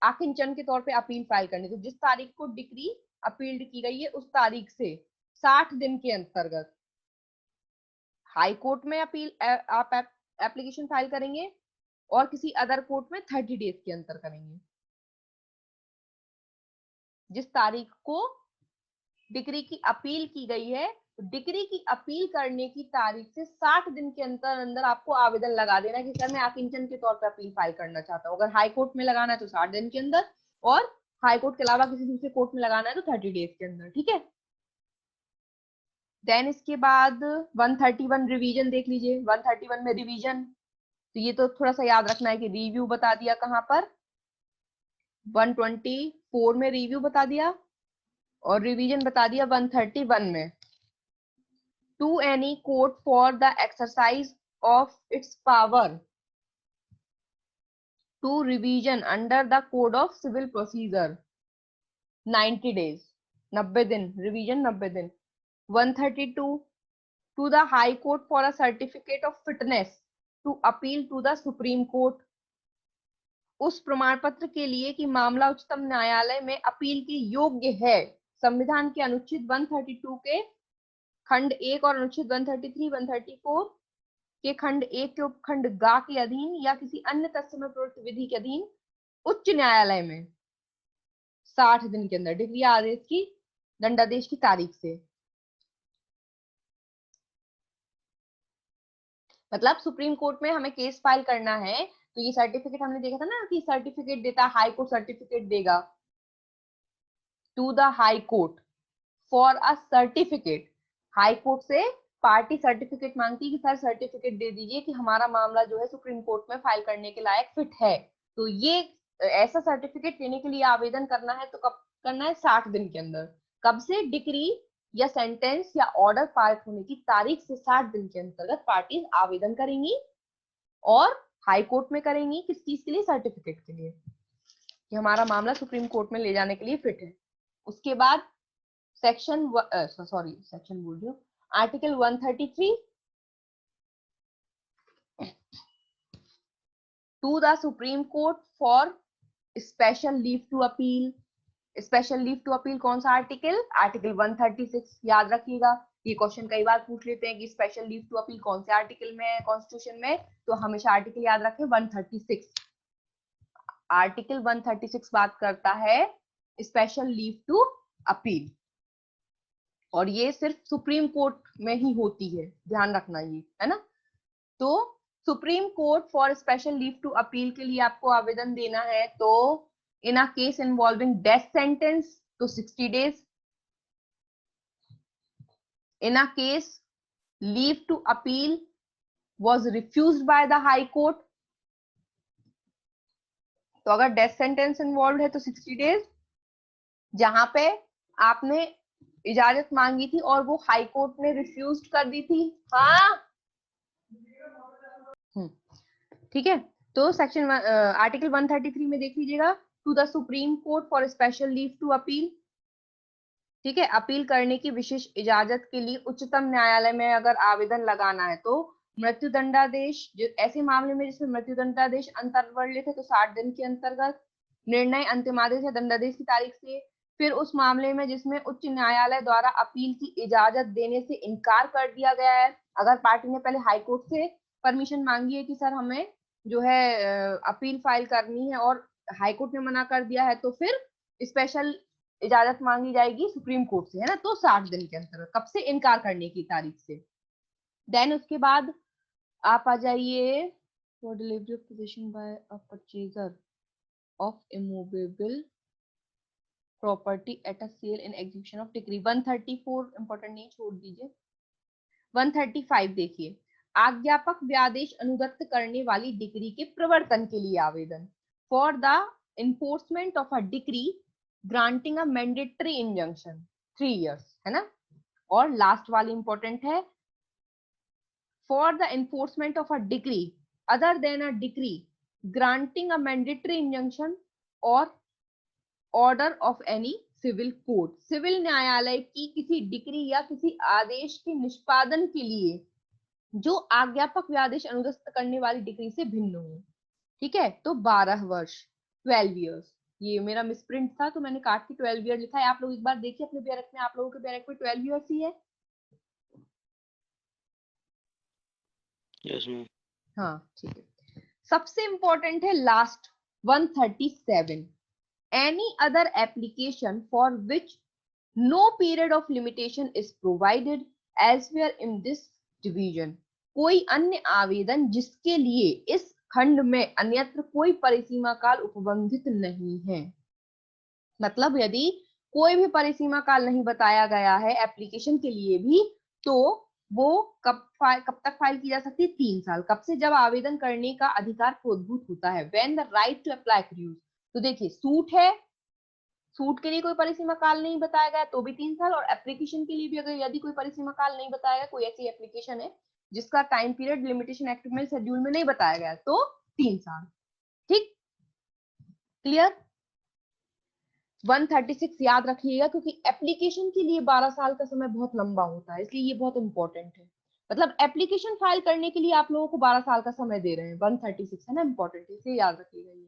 आकिंचन के तौर पे अपील फाइल करनी। तो जिस तारीख को डिक्री अपील्ड की गई है उस तारीख से 60 दिन के अंतर्गत हाई कोर्ट में अपील आप एप्लीकेशन फाइल करेंगे और किसी अदर कोर्ट में 30 डेज के अंतर करेंगे। जिस तारीख को डिक्री की अपील की गई है तो डिक्री की अपील करने की तारीख से 60 दिन के अंदर अंदर आपको आवेदन लगा देना कि सर मैं आकिंचन के तौर पर अपील फाइल करना चाहता हूँ। अगर हाई कोर्ट में लगाना है तो 60 दिन के अंदर, और हाई कोर्ट के अलावा किसी दूसरे कोर्ट में लगाना है तो 30 डेज के अंदर। ठीक है। देन इसके बाद 131 रिवीजन देख लीजिए। 131 में रिवीजन तो ये तो थोड़ा सा याद रखना है कि रिव्यू बता दिया कहाँ पर, 124 में रिव्यू बता दिया और रिवीजन बता दिया 131 में। To any court for the exercise of its power to revision under the code of civil procedure 90 days, 90 दिन, रिवीजन 90 दिन। 132 to the high court for a certificate of fitness to appeal to the supreme court, उस प्रमाण पत्र के लिए कि मामला उच्चतम न्यायालय में अपील के योग्य है संविधान के अनुच्छेद 132 के खंड 1 और अनुच्छेद 133 134 के खंड 1 के उपखंड गा के अधीन या किसी अन्य तत्समय प्रवृत्त विधि के अधीन उच्च न्यायालय में 60 दिन के अंदर डिग्री आदेश की दंडादेश की तारीख से। मतलब सुप्रीम कोर्ट में हमें केस फाइल करना है तो ये सर्टिफिकेट हमने देखा था ना कि सर्टिफिकेट देता है, हाई कोर्ट सर्टिफिकेट देगा to the high court for a certificate. High court से पार्टी सर्टिफिकेट मांगती है कि सर सर्टिफिकेट दे दीजिए कि हमारा मामला जो है सुप्रीम कोर्ट में फाइल करने के लायक फिट है। तो ये ऐसा सर्टिफिकेट लेने के लिए आवेदन करना है तो कब करना है, 60 दिन के अंदर। कब से, डिक्री या सेंटेंस या ऑर्डर पारित होने की तारीख से 60 दिन के अंतर्गत पार्टीज आवेदन करेंगी और हाई कोर्ट में करेंगी। किस चीज के लिए, सर्टिफिकेट के लिए कि हमारा मामला सुप्रीम कोर्ट में ले जाने के लिए फिट है। उसके बाद सेक्शन सेक्शन बोल रही हूँ, article 133 to the supreme court for special leave to appeal. Special leave to appeal कौन सा आर्टिकल, आर्टिकल 136 याद रखिएगा। ये क्वेश्चन कई बार पूछ लेते हैं कि स्पेशल लीव टू अपील कौन से आर्टिकल में है कॉन्स्टिट्यूशन में, तो हमेशा आर्टिकल याद रखें 136। आर्टिकल 136 बात करता है स्पेशल लीव टू अपील और ये सिर्फ सुप्रीम कोर्ट में ही होती है, ध्यान रखना ये, है ना। तो supreme court for special leave to appeal के लिए आपको आवेदन देना है तो in a case involving death sentence to 60 days, in a case leave to appeal was refused by the high court, तो अगर डेथ सेंटेंस इन्वॉल्व है तो 60 डेज, जहां पे आपने इजाजत मांगी थी और वो हाई कोर्ट ने रिफ्यूज कर दी थी। हाँ ठीक है, तो सेक्शन आर्टिकल 133 में देख लीजिएगा, to the supreme court for special leave to appeal. ठीक है, अपील करने की विशेष इजाजत के लिए उच्चतम न्यायालय में अगर आवेदन लगाना है तो मृत्यु दंडादेश, ऐसे मामले में जिसमें मृत्यु दंडादेश अंतर्वर्लित है तो 60 दिन के अंतर्गत, निर्णय अंतिमादेश या दंडादेश की तारीख से। फिर उस मामले में जिसमें उच्च न्यायालय द्वारा अपील की इजाजत देने से इनकार कर दिया गया है, अगर पार्टी ने पहले हाई कोर्ट से परमिशन मांगी है कि सर हमें जो है अपील फाइल करनी है और हाई कोर्ट ने मना कर दिया है, तो फिर स्पेशल इजाजत मांगी जाएगी सुप्रीम कोर्ट से, है ना। तो 60 दिन के अंतर्गत, कब से, इनकार करने की तारीख से। देन उसके बाद आप आ जाइए for delivery of position by a purchaser of immovable property at a sale in execution of decree. 134 important नहीं, छोड़ दीजिए। 135 देखिए, आज्ञापक व्यादेश अनुदत्त करने वाली डिक्री के प्रवर्तन के लिए आवेदन for the enforcement of a decree granting a mandatory injunction 3 years, है ना। और लास्ट वाली इंपॉर्टेंट है, for the enforcement of a decree other than a decree granting a mandatory injunction or order of any civil court, civil न्यायालय की किसी decree या किसी आदेश के निष्पादन के लिए जो आज्ञापक व्यादेश अनुदत्त करने वाली डिक्री से भिन्न हो। ठीक है, तो 12 वर्ष 12 इयर्स, ये मेरा मिसप्रिंट था तो मैंने काट के 12 ईयर लिखा है। आप लोग एक बार देखिए अपने बैरक में, आप लोगों के बैरक में 12 इयर्स ही है। Yes ma'am. हाँ ठीक है। सबसे इंपॉर्टेंट है last 137, any other application for which no period of limitation is provided elsewhere in this division. कोई अन्य आवेदन जिसके लिए इस खंड में अन्यत्र कोई परिसीमा काल उपबंधित नहीं है। मतलब यदि कोई भी परिसीमा काल नहीं बताया गया है एप्लीकेशन के लिए भी, तो वो कब तक फाइल की जा सकती है? 3 साल। कब से? जब आवेदन करने का अधिकार प्रोद्भूत होता है, when the right to apply accrues. तो देखिए सूट है, सूट के लिए कोई परिसीमा काल नहीं बताया गया तो भी 3 साल, और एप्लीकेशन के लिए भी अगर यदि कोई परिसीमा काल नहीं बताया गया, कोई ऐसी एप्लीकेशन है जिसका टाइम पीरियड लिमिटेशन एक्ट में शेड्यूल में नहीं बताया गया तो 3 साल। ठीक, क्लियर? 136 याद रखिएगा क्योंकि एप्लीकेशन के लिए 12 साल का समय बहुत लंबा होता है, इसलिए ये बहुत इंपॉर्टेंट है। मतलब एप्लीकेशन फाइल करने के लिए आप लोगों को 12 साल का समय दे रहे हैं, 136 है ना, इंपॉर्टेंट है, इसलिए याद रखिएगा ये।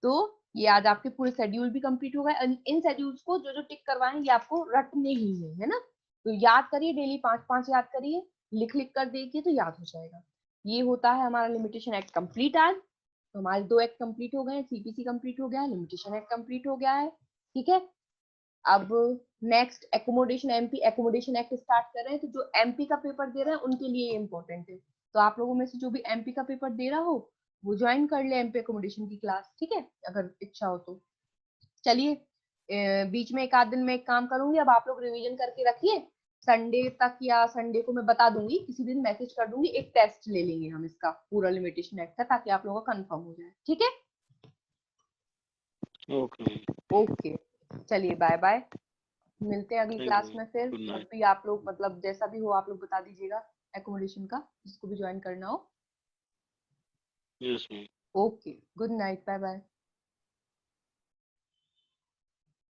तो ये आज आपके पूरे शेड्यूल भी कंप्लीट हो गए। इन शेड्यूल्स को जो जो टिक करवाएं ये आपको रटने ही है ना, तो याद करिए, डेली 5-5 याद करिए, लिख लिख कर देखिए तो याद हो जाएगा। ये होता है हमारा लिमिटेशन एक्ट कंप्लीट आज। तो हमारे 2 एक्ट कंप्लीट हो गए हैं, सीपीसी कंप्लीट हो गया है, लिमिटेशन एक्ट कंप्लीट हो गया है। ठीक है, अब next accommodation MP accommodation act start कर रहे हैं। तो जो एमपी का पेपर दे रहे हैं उनके लिए इंपॉर्टेंट है, तो आप लोगों में से जो भी एमपी का पेपर दे रहा हो वो ज्वाइन कर ले एमपी एकोमोडेशन की क्लास। ठीक है, अगर इच्छा हो तो। चलिए बीच में एक आध दिन में एक काम करूंगी, अब आप लोग रिवीजन करके रखिए। संडे तक या संडे को मैं बता दूंगी, किसी दिन मैसेज कर दूंगी, एक टेस्ट ले लेंगे हम इसका पूरा लिमिटेशन एक्ट का, ताकि आप लोगों का कंफर्म हो जाए। ठीक है, ओके ओके, चलिए बाय बाय, मिलते हैं अगली थैंक क्लास यू, में। फिर गुड जब नाइट। भी आप लोग मतलब जैसा भी हो आप लोग बता दीजिएगा एकोमोडेशन का, जिसको भी ज्वाइन करना हो। Yes ma'am. Okay, good night, bye bye.